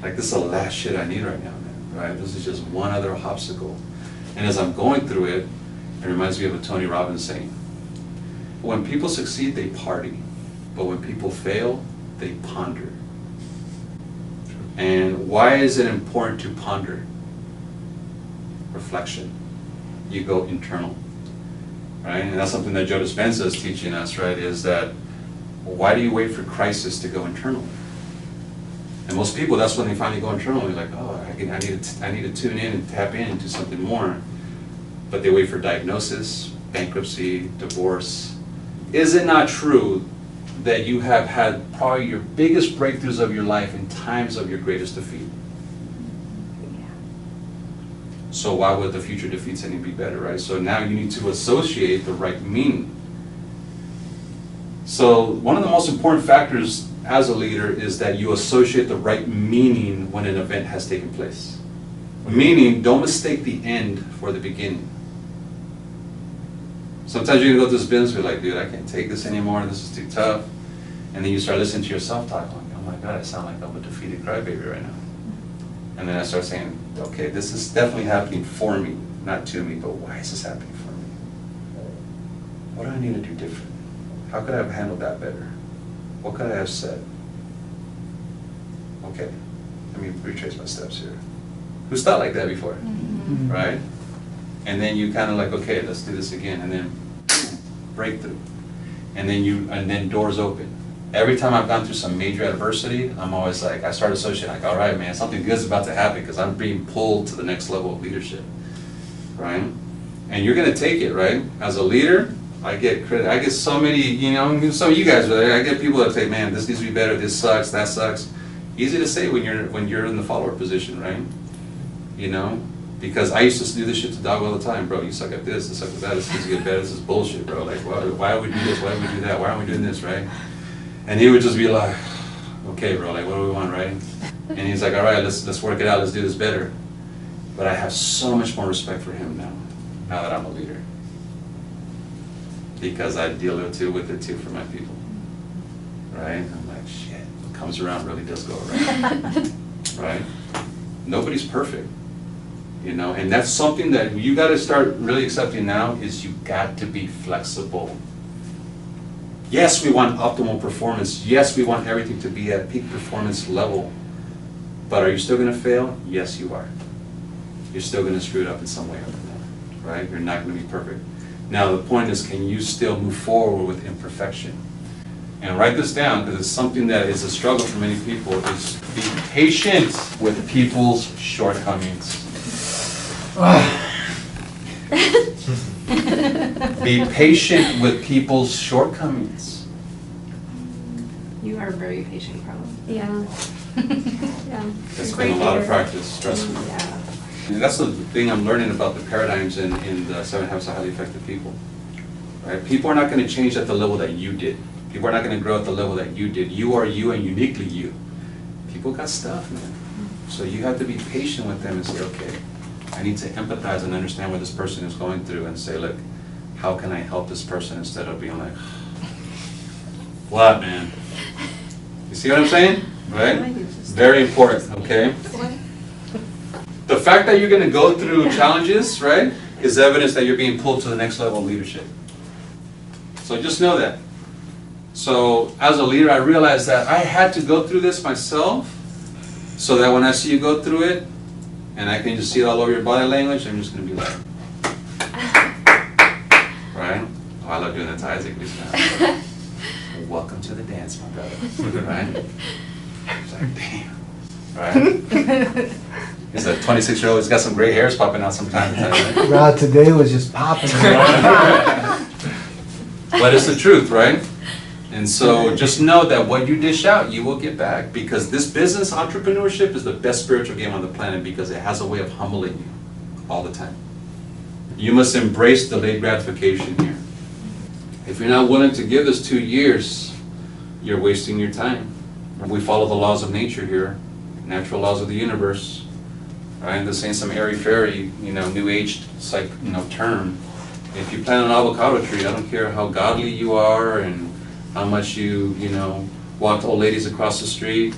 Like, this is the last shit I need right now, man, right? This is just one other obstacle. And as I'm going through it, it reminds me of a Tony Robbins saying, when people succeed, they party. But when people fail, they ponder. And why is it important to ponder? Reflection. You go internal, right? And that's something that Joe Dispenza is teaching us, right? Is that, why do you wait for crisis to go internal? And most people, that's when they finally go internal. They're like, oh, I need to tune in and tap into something more. But they wait for diagnosis, bankruptcy, divorce. Is it not true that you have had probably your biggest breakthroughs of your life in times of your greatest defeat? So why would the future defeats any be better, right? So now you need to associate the right meaning. So one of the most important factors as a leader is that you associate the right meaning when an event has taken place. Meaning, don't mistake the end for the beginning. Sometimes you're gonna go through this business, you're like, dude, I can't take this anymore, this is too tough. And then you start listening to your self-talk, I'm my God, I sound like I'm a defeated crybaby right now. And then I start saying, okay, this is definitely happening for me, not to me, but why is this happening for me? What do I need to do different? How could I have handled that better? What could I have said? Okay, let me retrace my steps here. Who's thought like that before? Right? And then you kind of like, okay, let's do this again, and then breakthrough. And then doors open. Every time I've gone through some major adversity, I'm always like, I start associating like, all right, man, something good's about to happen because I'm being pulled to the next level of leadership, right? And you're gonna take it, right? As a leader, I get credit. I get so many, you know, some of you guys, I get people that say, man, this needs to be better, this sucks, that sucks. Easy to say when you're in the follower position, right? You know, because I used to do this shit to Dog all the time, bro. You suck at this, you suck at that. This needs to get better. This is bullshit, bro. Like, why would we do this? Why would we do that? Why aren't we doing this, right? And he would just be like, okay, bro. Like, what do we want, right? And he's like, all right, let's work it out. Let's do this better. But I have so much more respect for him now that I'm a leader, because I deal with it too for my people, right? I'm like, shit. What comes around really does go around, right? Nobody's perfect. You know, and that's something that you got to start really accepting now, is you got to be flexible. Yes, we want optimal performance. Yes, we want everything to be at peak performance level. But are you still going to fail? Yes, you are. You're still going to screw it up in some way or another, right? You're not going to be perfect. Now, the point is, can you still move forward with imperfection? And write this down, because it's something that is a struggle for many people, is be patient with people's shortcomings. Be patient with people's shortcomings. You are very patient, Karlo. Yeah. Yeah. It's been a lot of practice, trust me. Yeah. And that's the thing I'm learning about the paradigms in the 7 Habits of Highly Effective People. Right? People are not going to change at the level that you did. People are not going to grow at the level that you did. You are you and uniquely you. People got stuff, man. So you have to be patient with them and say, okay, I need to empathize and understand what this person is going through and say, look, how can I help this person, instead of being like, what, man? You see what I'm saying? Right? Very important, okay? The fact that you're going to go through challenges, right, is evidence that you're being pulled to the next level of leadership. So just know that. So as a leader, I realized that I had to go through this myself, so that when I see you go through it, and I can just see it all over your body language, I'm just going to be like, right? Oh, I love doing that to Isaac. Welcome to the dance, my brother. Right? He's like, damn. Right? He's a 26-year-old, he's got some gray hairs popping out sometimes. Right? Rod today was just popping. But it's the truth, right? And so just know that what you dish out, you will get back. Because this business entrepreneurship is the best spiritual game on the planet, because it has a way of humbling you all the time. You must embrace delayed gratification here. If you're not willing to give this 2 years, you're wasting your time. We follow the laws of nature here, natural laws of the universe. Right? This ain't some airy-fairy, new age term. If you plant an avocado tree, I don't care how godly you are and how much you walk old ladies across the street,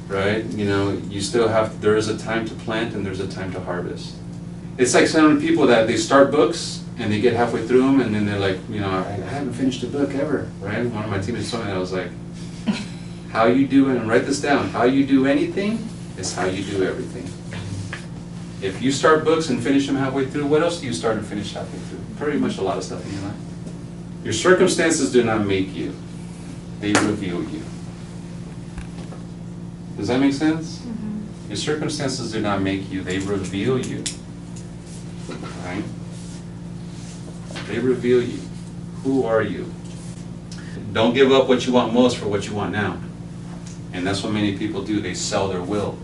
right? You still have, there is a time to plant and there's a time to harvest. It's like some people that they start books and they get halfway through them and then they're like, I haven't finished a book ever, right? One of my teammates told me that. I was like, how you do it, and write this down, how you do anything is how you do everything. If you start books and finish them halfway through, what else do you start and finish halfway through? Pretty much a lot of stuff in your life. Your circumstances do not make you. They reveal you. Does that make sense? Mm-hmm. Your circumstances do not make you. They reveal you. Right? They reveal you. Who are you? Don't give up what you want most for what you want now. And that's what many people do. They sell their will.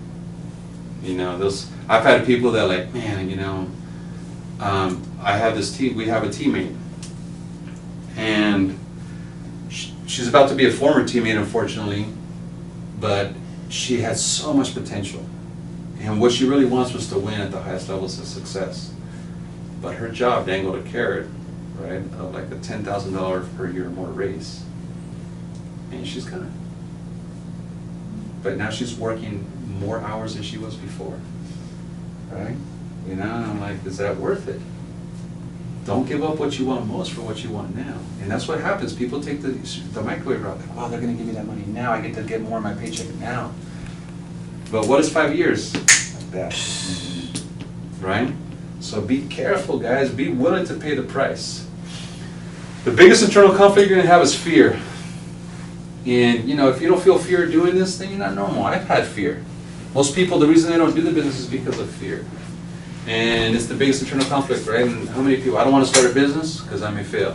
I've had people that are like, man, I have this we have a teammate, and she's about to be a former teammate, unfortunately, but she had so much potential, and what she really wants was to win at the highest levels of success. But her job dangled a carrot, right, of like a $10,000 per year more raise, and she's kind of, but now she's working more hours than she was before, right? You know, and I'm like, is that worth it? Don't give up what you want most for what you want now. And that's what happens. People take the microwave route. Like, wow, they're going to give me that money now. I get to get more of my paycheck now. But what is 5 years? Like that. Right? So be careful, guys. Be willing to pay the price. The biggest internal conflict you're going to have is fear. And, you know, if you don't feel fear doing this, then you're not normal. I've had fear. Most people, the reason they don't do the business is because of fear. And it's the biggest internal conflict, right? And how many people, I don't want to start a business because I may fail.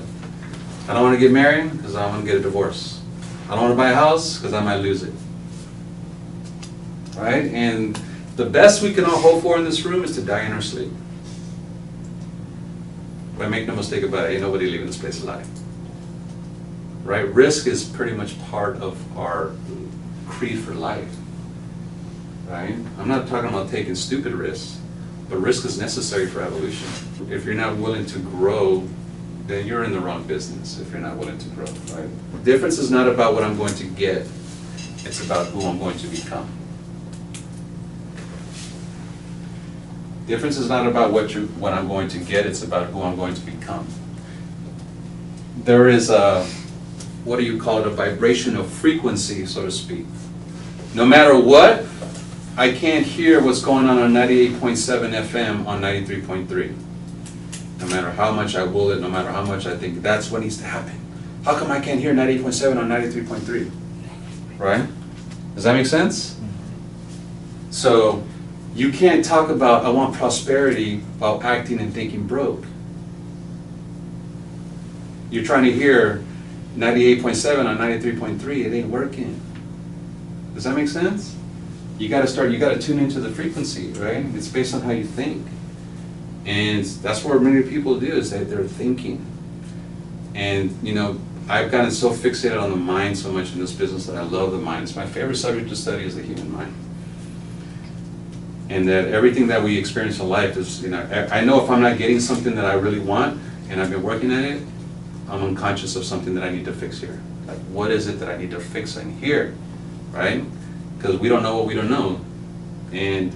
I don't want to get married because I want to get a divorce. I don't want to buy a house because I might lose it. Right? And the best we can all hope for in this room is to die in our sleep. But make no mistake about it, ain't nobody leaving this place alive. Right? Risk is pretty much part of our creed for life. Right? I'm not talking about taking stupid risks. But risk is necessary for evolution. If you're not willing to grow, then you're in the wrong business if you're not willing to grow, right? The difference is not about what I'm going to get, it's about who I'm going to become. Difference is not about what I'm going to get, it's about who I'm going to become. There is a, what do you call it, a vibration of frequency, so to speak. No matter what, I can't hear what's going on 98.7 FM on 93.3. No matter how much I will it, no matter how much I think that's what needs to happen. How come I can't hear 98.7 on 93.3? Right? Does that make sense? So you can't talk about I want prosperity while acting and thinking broke. You're trying to hear 98.7 on 93.3, it ain't working. Does that make sense? You got to tune into the frequency, right? It's based on how you think. And that's what many people do, is that they're thinking. And, you know, I've gotten so fixated on the mind so much in this business that I love the mind. It's my favorite subject to study is the human mind. And that everything that we experience in life is, you know, I know if I'm not getting something that I really want and I've been working at it, I'm unconscious of something that I need to fix here. Like, what is it that I need to fix in here, right? Because we don't know what we don't know. And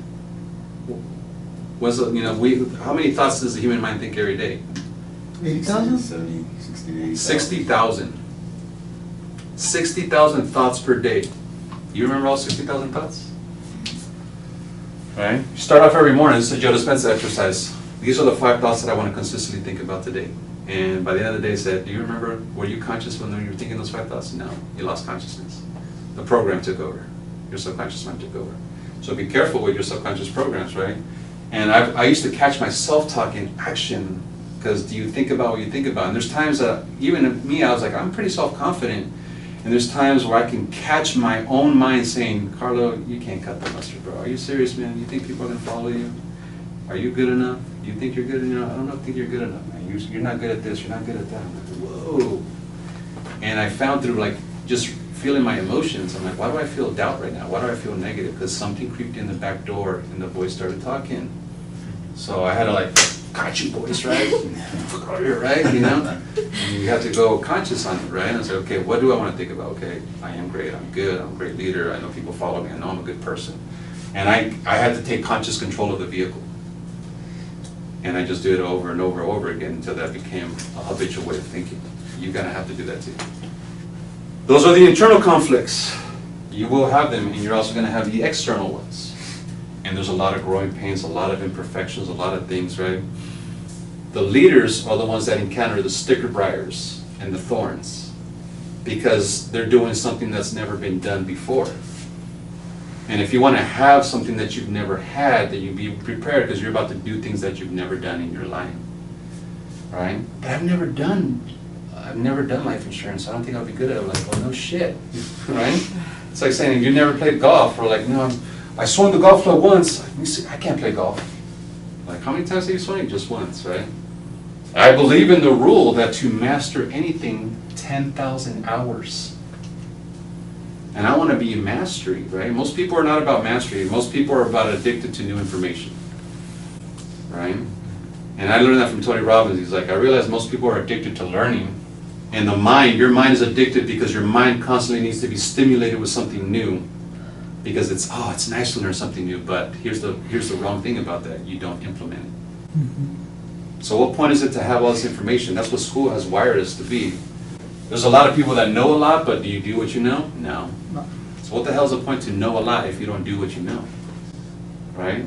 how many thoughts does the human mind think every day? 80,000? 70, 60, 60,000. 60,000 thoughts per day. You remember all 60,000 thoughts? Right? You start off every morning, this is a Joe Dispenza exercise. These are the 5 thoughts that I want to consistently think about today. And by the end of the day, said, do you remember, were you conscious when you were thinking those 5 thoughts? No, you lost consciousness. The program took over. Your subconscious mind took over. So be careful with your subconscious programs, right? And I used to catch myself talking action, because do you think about what you think about? And there's times that, even me, I was like, I'm pretty self-confident. And there's times where I can catch my own mind saying, Carlo, you can't cut the mustard, bro. Are you serious, man? You think people are going to follow you? Are you good enough? Do you think you're good enough? I don't think you're good enough, man. You're not good at this, you're not good at that. I'm like, whoa. And I found through like just feeling my emotions, I'm like, why do I feel doubt right now? Why do I feel negative? Because something creeped in the back door and the voice started talking. So I had to like, got you boys, right? Right, you know? And you have to go conscious on it, right? And say, okay, what do I want to think about? Okay, I am great, I'm good, I'm a great leader, I know people follow me, I know I'm a good person. And I had to take conscious control of the vehicle. And I just do it over and over and over again until that became a habitual way of thinking. You're gonna have to do that too. Those are the internal conflicts. You will have them, and you're also gonna have the external ones. And there's a lot of growing pains, a lot of imperfections, a lot of things, right? The leaders are the ones that encounter the sticker briars and the thorns because they're doing something that's never been done before. And if you want to have something that you've never had, that you be prepared because you're about to do things that you've never done in your life, right? But I've never done life insurance. I don't think I'll be good at it. Like, well, no shit, right? It's like saying you never played golf, or like, no, I swung the golf club once. I can't play golf. Like, how many times have you swung it? Just once, right? I believe in the rule that to master anything, 10,000 hours. And I want to be in mastery, right? Most people are not about mastery. Most people are about addicted to new information, right? And I learned that from Tony Robbins. He's like, I realize most people are addicted to learning. And your mind is addicted because your mind constantly needs to be stimulated with something new. Because it's nice to learn something new, but here's the wrong thing about that, you don't implement it. So what point is it to have all this information? That's what school has wired us to be. There's a lot of people that know a lot, but do you do what you know? No. So what the hell is the point to know a lot if you don't do what you know? Right?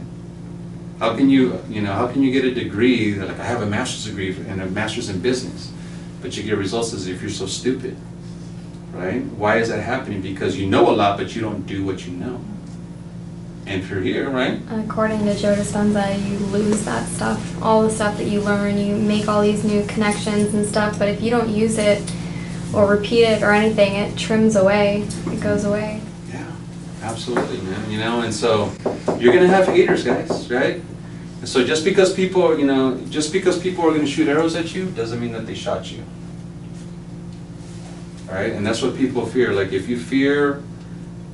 How can you get a degree, like I have a master's degree and a master's in business, but you get results as if you're so stupid? Right? Why is that happening? Because you know a lot, but you don't do what you know. And if you're here, right? According to Joe Dispenza, you lose that stuff, all the stuff that you learn. You make all these new connections and stuff, but if you don't use it or repeat it or anything, it trims away. It goes away. Yeah, absolutely, man. You know, and so you're gonna have haters, guys, right? And so just because people are going to shoot arrows at you doesn't mean that they shot you. Right? And that's what people fear. Like if you fear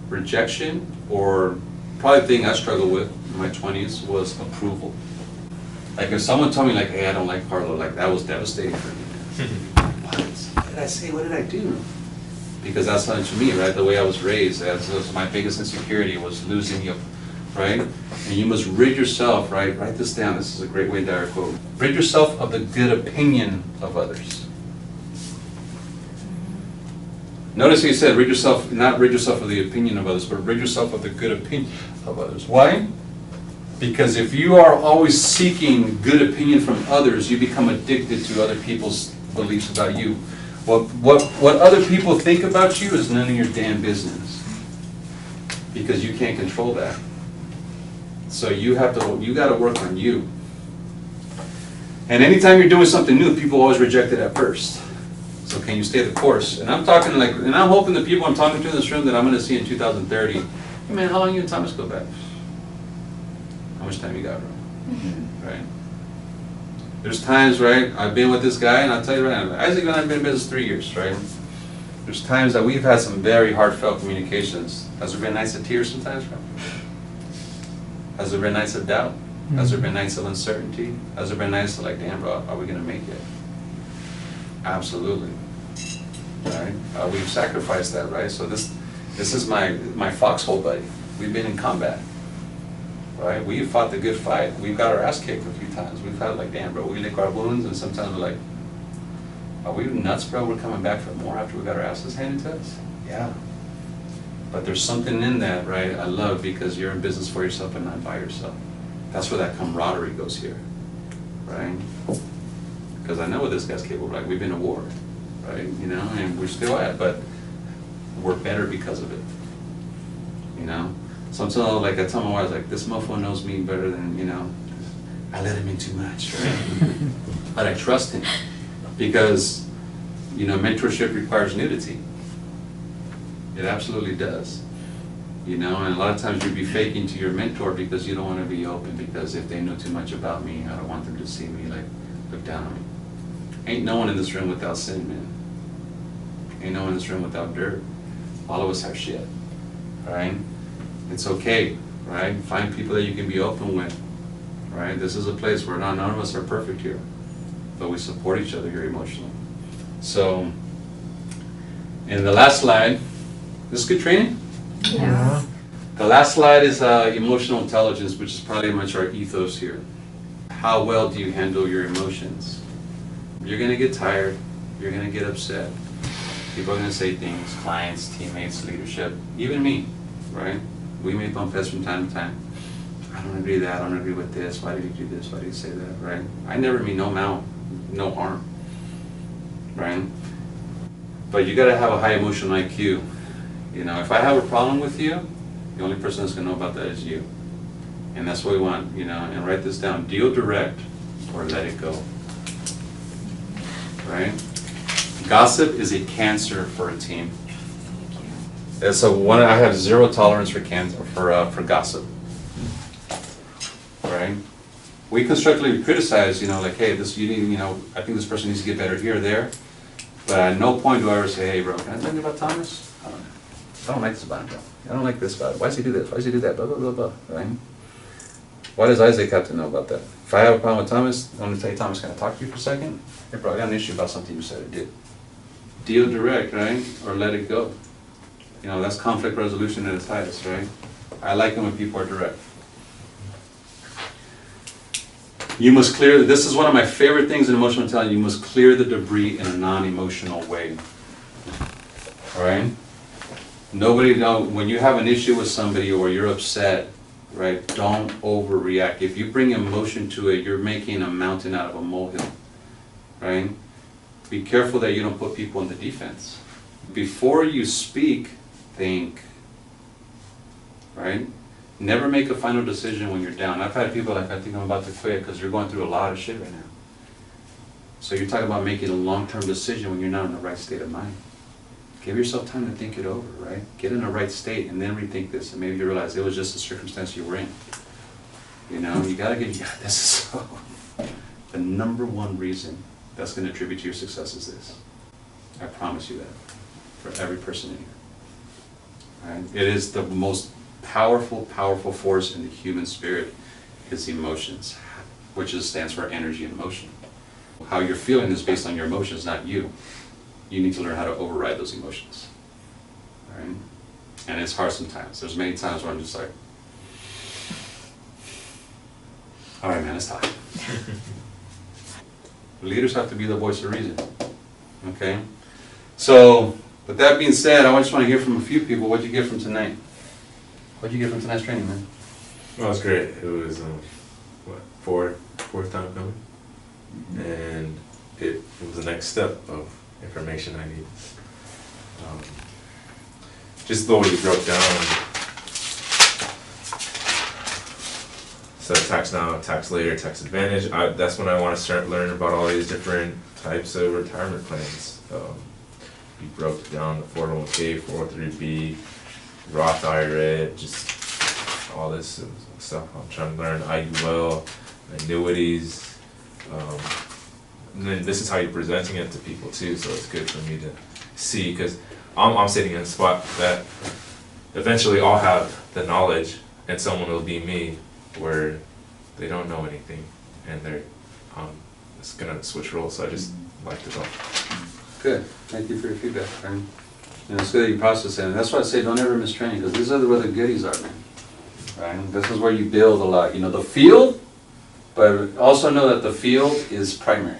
rejection, or probably the thing I struggled with in my 20s was approval. Like if someone told me like, hey, I don't like Karlo, like that was devastating for me. What did I say? What did I do? Because that's not to me, right? The way I was raised, that was my biggest insecurity was losing you, right? And you must rid yourself, right? Write this down. This is a great way to direct quote. Rid yourself of the good opinion of others. Notice he said, rid yourself, not rid yourself of the opinion of others, but rid yourself of the good opinion of others. Why? Because if you are always seeking good opinion from others, you become addicted to other people's beliefs about you. What other people think about you is none of your damn business. Because you can't control that. So you got to work on you. And anytime you're doing something new, people always reject it at first. So can you stay the course? And I'm talking like, and I'm hoping the people I'm talking to in this room that I'm going to see in 2030, hey man, how long you and Thomas go back? How much time you got, bro? Right? There's times, right, I've been with this guy, and I'll tell you right now, Isaac and I have been in business 3 years, right? There's times that we've had some very heartfelt communications. Has there been nights of tears sometimes, bro? Has there been nights of doubt? Has there been nights of uncertainty? Has there been nights of like, damn, bro, are we going to make it? Absolutely. Right? We've sacrificed that, right? So this is my foxhole buddy. We've been in combat. Right? We've fought the good fight. We've got our ass kicked a few times. We've had like, damn, bro, we lick our wounds, and sometimes we're like, are we nuts, bro? We're coming back for more after we got our asses handed to us? Yeah. But there's something in that, right, I love, because you're in business for yourself and not by yourself. That's where that camaraderie goes here, right? Because I know what this guy's capable of. Like, we've been to war, right? You know, and we're still at, but we're better because of it. You know? Sometimes, like, I tell my wife, like, this mofo knows me better than, you know, I let him in too much, right? But I trust him. Because, you know, mentorship requires nudity. It absolutely does. You know, and a lot of times you'd be faking to your mentor because you don't want to be open, because if they know too much about me, I don't want them to see me, like, look down on me. Ain't no one in this room without sin, man. Ain't no one in this room without dirt. All of us have shit, right? It's okay, right? Find people that you can be open with, right? This is a place where none of us are perfect here, but we support each other here emotionally. So, in the last slide, this is good training? Yeah. The last slide is emotional intelligence, which is probably much our ethos here. How well do you handle your emotions? You're going to get tired. You're going to get upset. People are going to say things, clients, teammates, leadership, even me, right? We may bump heads from time to time. I don't agree with that. I don't agree with this. Why did you do this? Why did you say that, right? I never mean no harm, right? But you got to have a high emotional IQ. You know, if I have a problem with you, the only person that's going to know about that is you. And that's what we want, you know, and write this down. Deal direct or let it go. Right? Gossip is a cancer for a team. And so I have zero tolerance for gossip. Right? We constructively criticize, you know, like, hey, I think this person needs to get better here or there. But at no point do I ever say, hey, bro, can I tell you about Thomas? I don't like this about him, bro. I don't like this about him. Why does he do this? Why does he do that? Blah, blah, blah, blah. Right? Why does Isaac have to know about that? If I have a problem with Thomas, I'm going to tell you, Thomas, can I talk to you for a second? Hey, bro, I got an issue about something you said or did. Deal direct, right? Or let it go. You know, that's conflict resolution at its highest, right? I like it when people are direct. You must clear, this is one of my favorite things in emotional intelligence, you must clear the debris in a non-emotional way. Alright? Nobody, when you have an issue with somebody or you're upset, right, don't overreact. If you bring emotion to it, you're making a mountain out of a molehill. Right? Be careful that you don't put people in the defense. Before you speak, think. Right? Never make a final decision when you're down. I've had people like, I think I'm about to quit because you're going through a lot of shit right now. So you're talking about making a long-term decision when you're not in the right state of mind. Give yourself time to think it over, right? Get in the right state and then rethink this, and maybe you realize it was just the circumstance you were in. You know, you gotta get, yeah, this is so, the number one reason that's gonna attribute to your success is this. I promise you that, for every person in here. Right? It is the most powerful force in the human spirit is emotions, which stands for energy and motion. How you're feeling is based on your emotions, not you. You need to learn how to override those emotions. Right? And it's hard sometimes. There's many times where I'm just like, all right, man, it's time. Leaders have to be the voice of reason. Okay? So, with that being said, I just want to hear from a few people. What'd you get from tonight? What'd you get from tonight's training, man? Well, it was great. It was, fourth time coming. And it was the next step of information I need. Just the way you broke down, so tax now, tax later, tax advantage. That's when I want to start learning about all these different types of retirement plans. You broke down the 401k, 403b, Roth IRA, just all this stuff. I'm trying to learn IUL, annuities. And then this is how you're presenting it to people too, so it's good for me to see, because I'm sitting in a spot that eventually I'll have the knowledge and someone will be me where they don't know anything and they're it's gonna switch roles, so I just like to talk. Good. Thank you for your feedback, Brian. And it's good that you process it. And that's why I say don't ever miss training, because these are where the goodies are, man. Right? This is where you build a lot. You know, the field, but also know that the field is primary.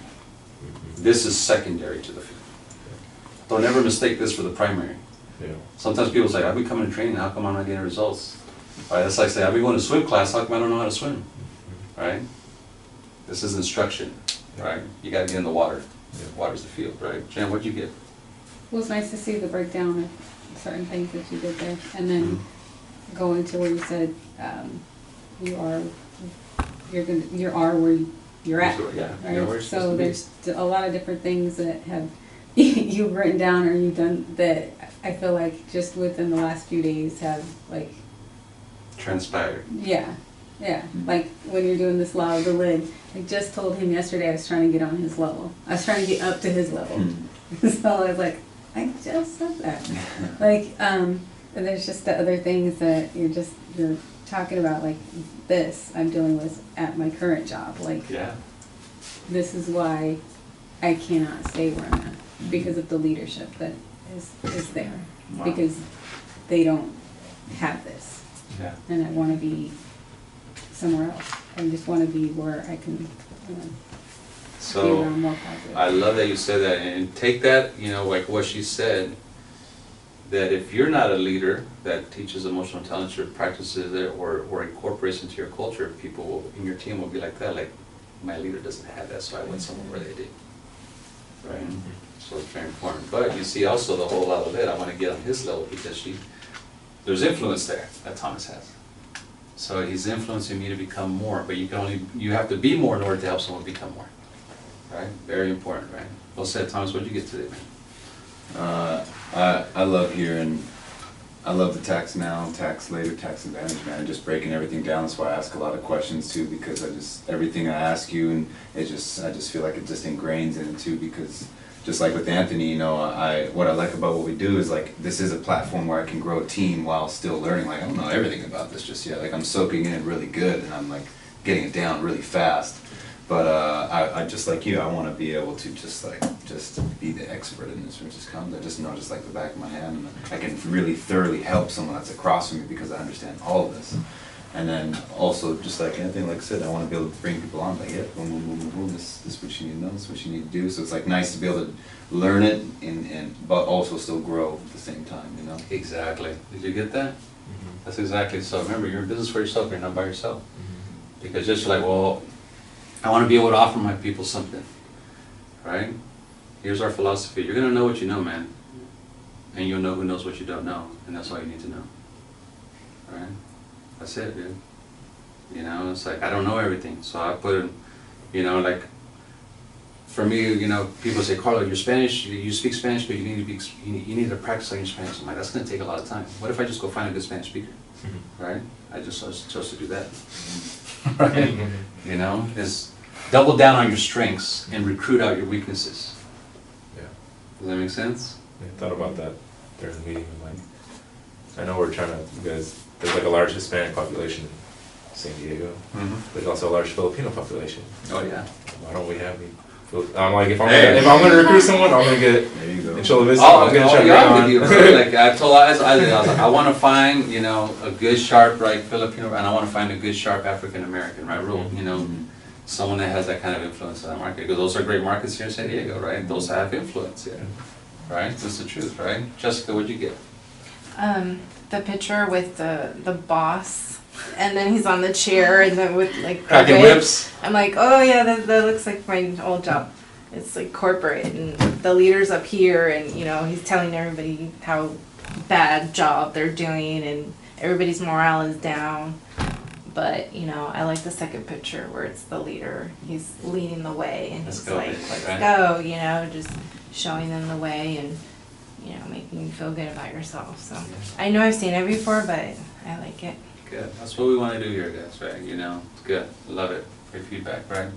This is secondary to the field. Don't ever mistake this for the primary. Yeah. Sometimes people say, I've been coming to training, how come I'm not getting results? Right? That's like saying, I've been going to swim class, how come I don't know how to swim? Right? This is instruction, right? You gotta get in the water. Water's the field, right? Jan, what'd you get? It was nice to see the breakdown of certain things that you did there, and then go into where you said you are where you're at. Yeah. Right? You know where you're So supposed to there's a lot of different things that have you've written down or you've done that I feel like just within the last few days have like transpired. Yeah. Like when you're doing this law of the lid, I just told him yesterday I was trying to get on his level. I was trying to get up to his level. So I was like, I just said that. Like, and there's just the other things that you're talking about, like this I'm dealing with at my current job. Like, Yeah. this is why I cannot stay where I'm at, because of the leadership that is there. Wow. Because they don't have this. Yeah. And I want to be somewhere else. I just want to be where I can be So around more positive. I love that you said that, and take that, you know, like what she said, that if you're not a leader that teaches emotional intelligence or practices it or incorporates into your culture, people in your team will be like that, like, my leader doesn't have that, so I went somewhere where they did. Right? So it's very important. But you see also the whole lot of it, I want to get on his level because there's influence there that Thomas has. So he's influencing me to become more, but you have to be more in order to help someone become more. Right? Very important, right? Well said, Thomas. What did you get today, man? I love hearing, I love the tax now, tax later, tax advantage, man. Just breaking everything down. That's why I ask a lot of questions too, because everything I ask you, and I just feel like it just ingrains in it too, because just like with Anthony, you know, what I like about what we do is like, this is a platform where I can grow a team while still learning. Like, I don't know everything about this just yet. Like, I'm soaking in really good and I'm like getting it down really fast. But I just like you, I want to be able to just be the expert in this, or just come. I just know just like the back of my hand, and I can really thoroughly help someone that's across from me because I understand all of this. And then also, just like anything, like I said, I want to be able to bring people on. Like, yeah, boom, boom, boom, boom, boom. This is what you need to know. This is what you need to do. So it's like nice to be able to learn it, but also still grow at the same time. You know. Exactly. Did you get that? That's exactly so. Remember, you're in business for yourself. You're not by yourself. Because just like, well, I want to be able to offer my people something, right? Here's our philosophy. You're gonna know what you know, man, and you'll know who knows what you don't know, and that's all you need to know, right? That's it, dude. You know, it's like I don't know everything, so I put in, you know, like for me, you know, people say, Karlo, you're Spanish, you speak Spanish, but you need to practice on your Spanish. I'm like, that's gonna take a lot of time. What if I just go find a good Spanish speaker, right? I just chose to do that. Right? You know, is double down on your strengths and recruit out your weaknesses. Yeah. Does that make sense? I thought about that during the meeting. I'm like, I know we're trying to, you guys, there's like a large Hispanic population in San Diego. There's also a large Filipino population. Oh yeah. Why don't we have any? I'm like, if I'm gonna recruit someone, I'm gonna get There you go. in Chula Vista. Oh, I'm gonna oh, try to yeah, I'm bring with you, on. bro. Like I told, I was like, I want to find, you know, a good sharp, right, Filipino, and I want to find a good sharp African American, right, real, you know, someone that has that kind of influence in that market. Because those are great markets here in San Diego, right? Those have influence here, right? That's the truth, right? Jessica, what'd you get? The picture with the boss, and then he's on the chair, and then with like Cracking wig. whips. I'm like, oh yeah, that looks like my old job. It's like corporate, and the leader's up here, and you know he's telling everybody how bad job they're doing, and everybody's morale is down. But you know, I like the second picture where it's the leader. He's leading the way, and Let's he's go, like, baby, let's right? go. You know, just showing them the way, and you know, making you feel good about yourself. So I know I've seen it before, but I like it. Good. That's what we want to do here, guys, right? You know, it's good. Love it. Great feedback, right?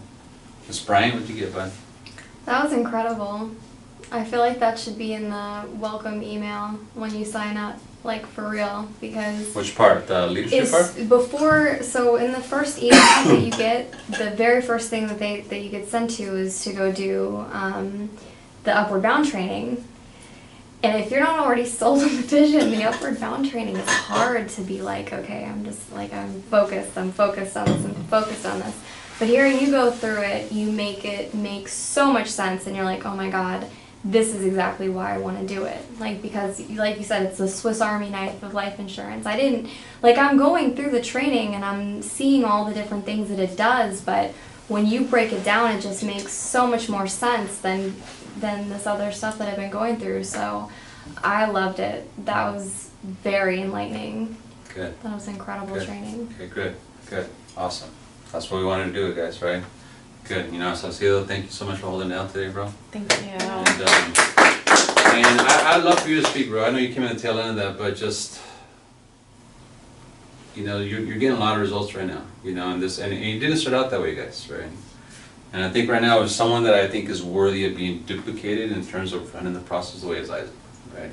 Miss Brian, what'd you get, bud? That was incredible. I feel like that should be in the welcome email when you sign up, like for real, because Which part? The leadership part? it's before. So in the first email that you get, the very first thing that you get sent to is to go do the Upward Bound training. And if you're not already sold on the vision, the Upward Bound training is hard to be like, okay, I'm focused on this, I'm focused on this. But hearing you go through it, you make it make so much sense, and you're like, oh my God, this is exactly why I want to do it. Like, because, like you said, it's the Swiss Army knife of life insurance. I'm going through the training and I'm seeing all the different things that it does, but when you break it down, it just makes so much more sense than this other stuff that I've been going through. So I loved it. That was very enlightening. Good. That was incredible Good. training. Okay, good. Awesome. That's what we wanted to do, guys, right? Good. You know, Salgado, thank you so much for holding it out today, bro. Thank you. And I'd love for you to speak, bro. I know you came in the tail end of that, but just, you know, you're getting a lot of results right now, you know, and you didn't start out that way, guys, right? And I think right now is someone that I think is worthy of being duplicated in terms of running the process the way as Isaac, right?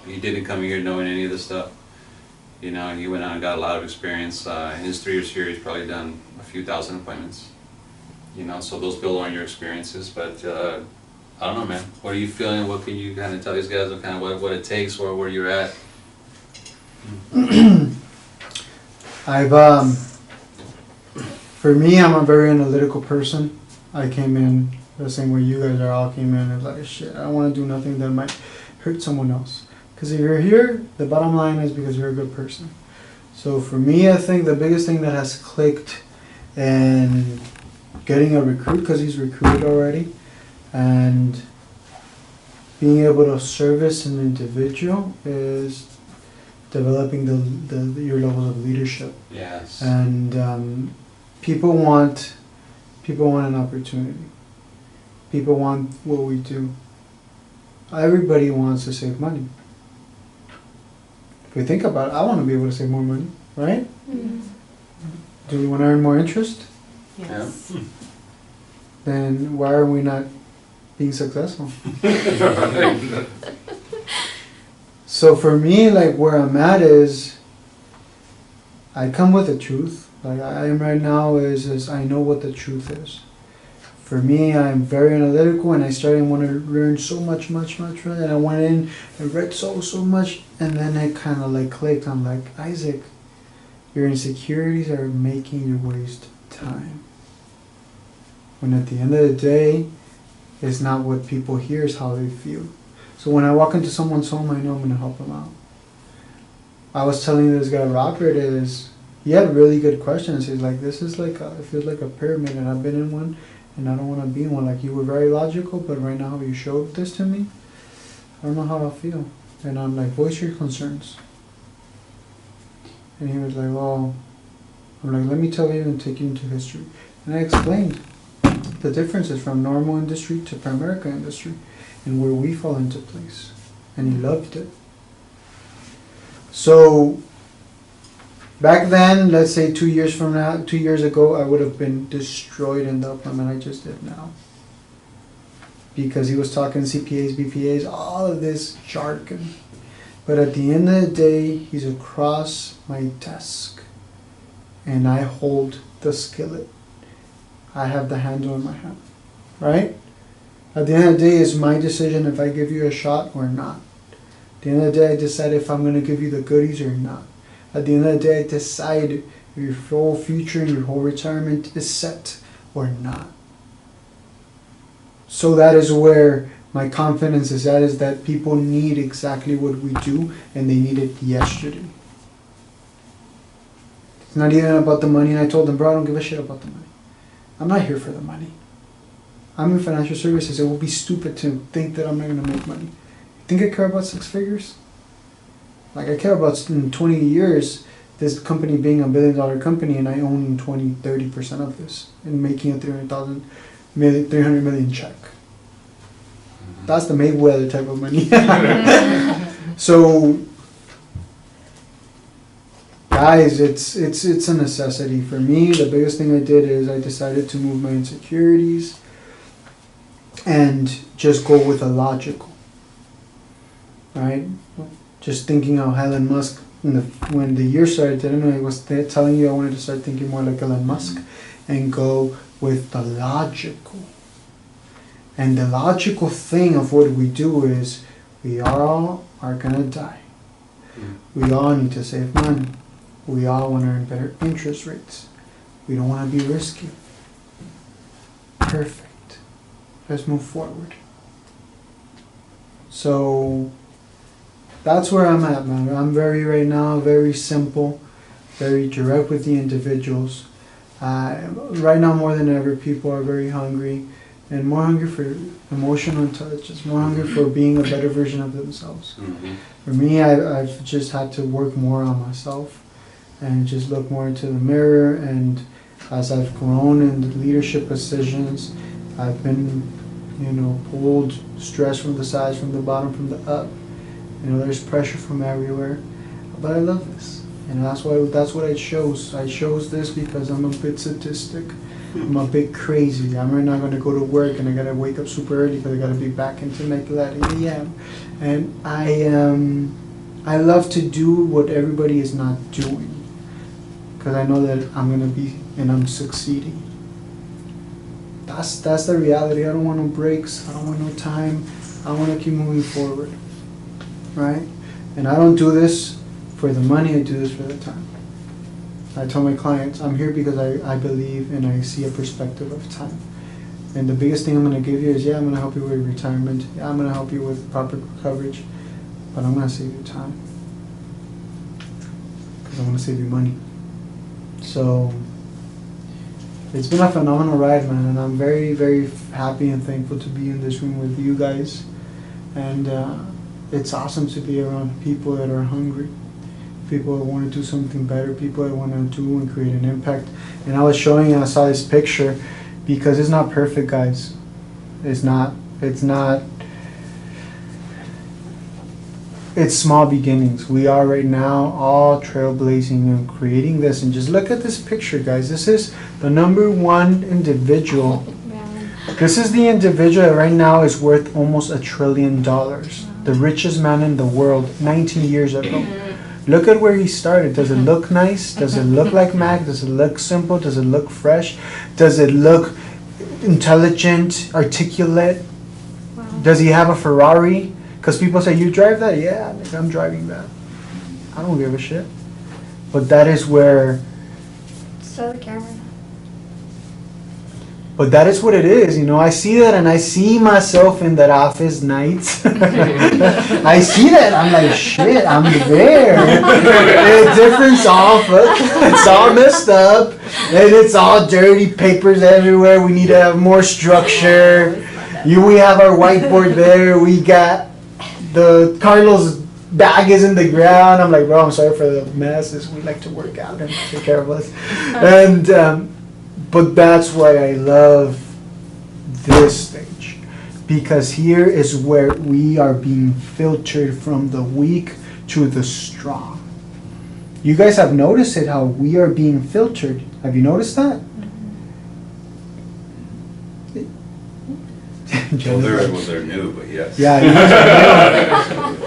He didn't come here knowing any of this stuff. You know, he went out and got a lot of experience. In his 3 years here, he's probably done a few thousand appointments. You know, so those build on your experiences. But I don't know, man. What are you feeling? What can you kind of tell these guys? What it takes, or where you're at? For me, I'm a very analytical person. I came in the same way you guys all came in. I was like, shit, I don't want to do nothing that might hurt someone else. Because if you're here, the bottom line is because you're a good person. So for me, I think the biggest thing that has clicked and getting a recruit, because he's recruited already, and being able to service an individual is developing your levels of leadership. Yes. And people want an opportunity. People want what we do. Everybody wants to save money. If we think about it, I want to be able to save more money, right? Mm-hmm. Do we want to earn more interest? Yes. Yeah. Then why are we not being successful? So for me, like where I'm at is, I come with the truth. Like I am right now is I know what the truth is. For me, I'm very analytical, and I started wanting to learn so much, and I went in and read so much, and then it kind of like clicked. I'm like, Isaac, your insecurities are making you waste time. When at the end of the day, it's not what people hear, it's how they feel. So when I walk into someone's home, I know I'm gonna help them out. I was telling this guy Robert he had really good questions. He's like, this is like it feels like a pyramid, and I've been in one, and I don't want to be in one. Like, you were very logical, but right now you showed this to me, I don't know how I feel. And I'm like, voice your concerns. And he was like, well, I'm like, let me tell you and take you into history. And I explained the differences from normal industry to Primerica industry and where we fall into place. And he loved it. So back then, let's say 2 years ago, I would have been destroyed in the appointment I just did now. Because he was talking CPAs, BPAs, all of this jargon. But at the end of the day, he's across my desk. And I hold the skillet. I have the handle in my hand. Right? At the end of the day, it's my decision if I give you a shot or not. At the end of the day, I decide if I'm going to give you the goodies or not. At the end of the day, I decide if your whole future and your whole retirement is set or not. So that is where my confidence is at, is that people need exactly what we do, and they need it yesterday. It's not even about the money, and I told them, bro, I don't give a shit about the money. I'm not here for the money. I'm in financial services. It would be stupid to think that I'm not going to make money. You think I care about six figures? Like, I care about in 20 years this company being a $1 billion company, and I own 20-30% of this and making a $300 million check. That's the Mayweather type of money. So, guys, it's a necessity for me. The biggest thing I did is I decided to move my insecurities and just go with a logical, right? Just thinking of Elon Musk. When the year started, I was telling you I wanted to start thinking more like Elon Musk and go with the logical. And the logical thing of what we do is we all are going to die. We all need to save money. We all want to earn better interest rates. We don't want to be risky. Perfect. Let's move forward. So that's where I'm at, man. I'm right now very simple, very direct with the individuals. Right now more than ever, people are very hungry, and more hungry for emotional intelligence, more hungry for being a better version of themselves. For me, I've just had to work more on myself and just look more into the mirror. And as I've grown in the leadership positions, I've been, pulled, stressed from the sides, from the bottom, from the up. There's pressure from everywhere, but I love this, and that's what I chose. I chose this because I'm a bit sadistic. I'm a bit crazy. I'm right now going to go to work, and I gotta wake up super early because I gotta be back into Mac at 8 a.m. And I love to do what everybody is not doing, because I know that I'm gonna be and I'm succeeding. That's the reality. I don't want no breaks. I don't want no time. I want to keep moving forward. Right? And I don't do this for the money, I do this for the time. I tell my clients, I'm here because I believe and I see a perspective of time. And the biggest thing I'm going to give you is, I'm going to help you with retirement. I'm going to help you with proper coverage. But I'm going to save you time. Because I want to save you money. So, it's been a phenomenal ride, man. And I'm very, very happy and thankful to be in this room with you guys. And it's awesome to be around people that are hungry, people that want to do something better, people that want to do and create an impact. And I saw this picture because it's not perfect, guys. It's small beginnings. We are right now all trailblazing and creating this. And just look at this picture, guys. This is the #1 individual. This is the individual that right now is worth almost $1 trillion. The richest man in the world 19 years ago. Look at where he started. Does it look nice? Does it look like Mac? Does it look simple? Does it look fresh? Does it look intelligent, articulate? Wow. Does he have a Ferrari? Because people say, you drive that? Yeah, nigga, I'm driving that. I don't give a shit. But that is where, Show the camera. but that is what it is, you know. I see that and I see myself in that office nights. I see that, I'm like, shit, I'm there. The difference off, it's all messed up, and it's all dirty, papers everywhere. We need to have more structure. We have our whiteboard there. We got the Carlos bag is in the ground. I'm like, bro, I'm sorry for the mess. We like to work out and take care of us. And but that's why I love this stage, because here is where we are being filtered from the weak to the strong. You guys have noticed it, how we are being filtered. Have you noticed that? Well, they're new, but yes. Yeah,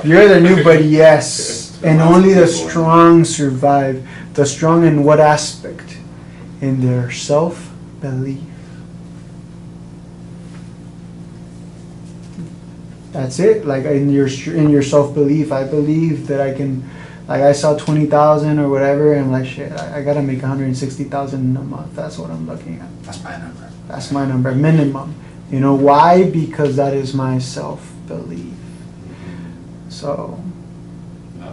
you're the new, but yes. And only the strong survive. The strong in what aspect? In their self-belief. That's it. Like in your self-belief, I believe that I can. Like I saw 20,000 or whatever, and I'm like, shit, I gotta make 160,000 in a month. That's what I'm looking at. That's my number. That's my number, minimum. You know why? Because that is my self-belief. So,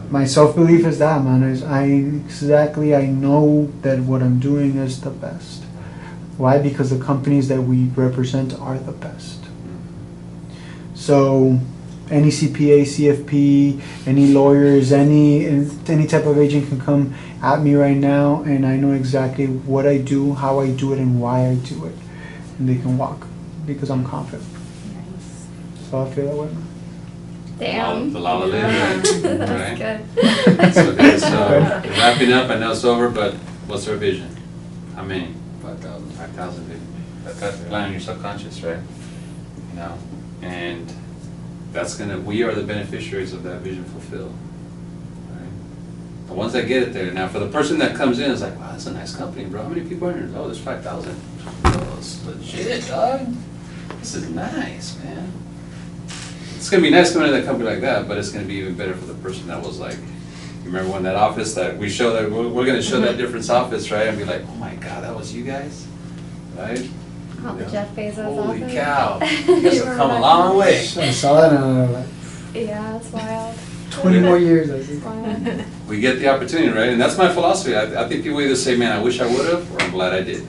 my self-belief is that, man. I know that what I'm doing is the best. Why? Because the companies that we represent are the best. So, any CPA, CFP, any lawyers, any type of agent can come at me right now, and I know exactly what I do, how I do it, and why I do it. And they can walk. Because I'm confident. Nice. So I feel that way. Damn. The la la land, That's right? good. So, okay, so wrapping up, I know it's over, but what's our vision? How many? 5,000. 5,000 vision. That's the plan in your subconscious, right? You know, and we are the beneficiaries of that vision fulfilled. Right? The ones that get it there. Now, for the person that comes in, it's like, wow, that's a nice company, bro. How many people are in here? Oh, there's 5,000. Oh, it's legit, dog. This is nice, man. It's gonna be nice coming to a company like that, but it's gonna be even better for the person that was like, you remember when that office that we show that we're gonna show that difference office, right? And be like, oh my god, that was you guys, right? Oh, the Jeff Bezos Holy office. cow! You guys have come a long way. I saw that and I was like, Yeah, it's wild. 20 more years, I think. Wild. We get the opportunity, right? And that's my philosophy. I think people either say, man, I wish I would have, or I'm glad I did.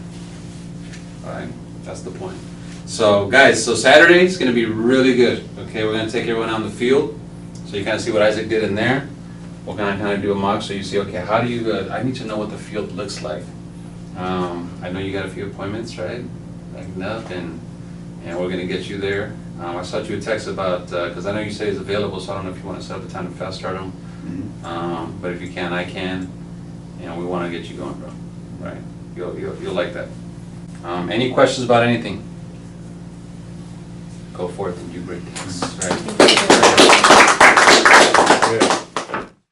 All right, that's the point. So guys, so Saturday is going to be really good. Okay, we're going to take everyone out in the field, so you kind of see what Isaac did in there. We're going to kind of do a mock, so you see, okay, how do you? I need to know what the field looks like. I know you got a few appointments, right? Like up, and we're going to get you there. I shot you a text about because I know you say it's available, so I don't know if you want to set up a time to fast start them. Mm-hmm. But if you can, I can. We want to get you going, bro. Right? You'll like that. Any questions about anything? Go forth and do great things. Right?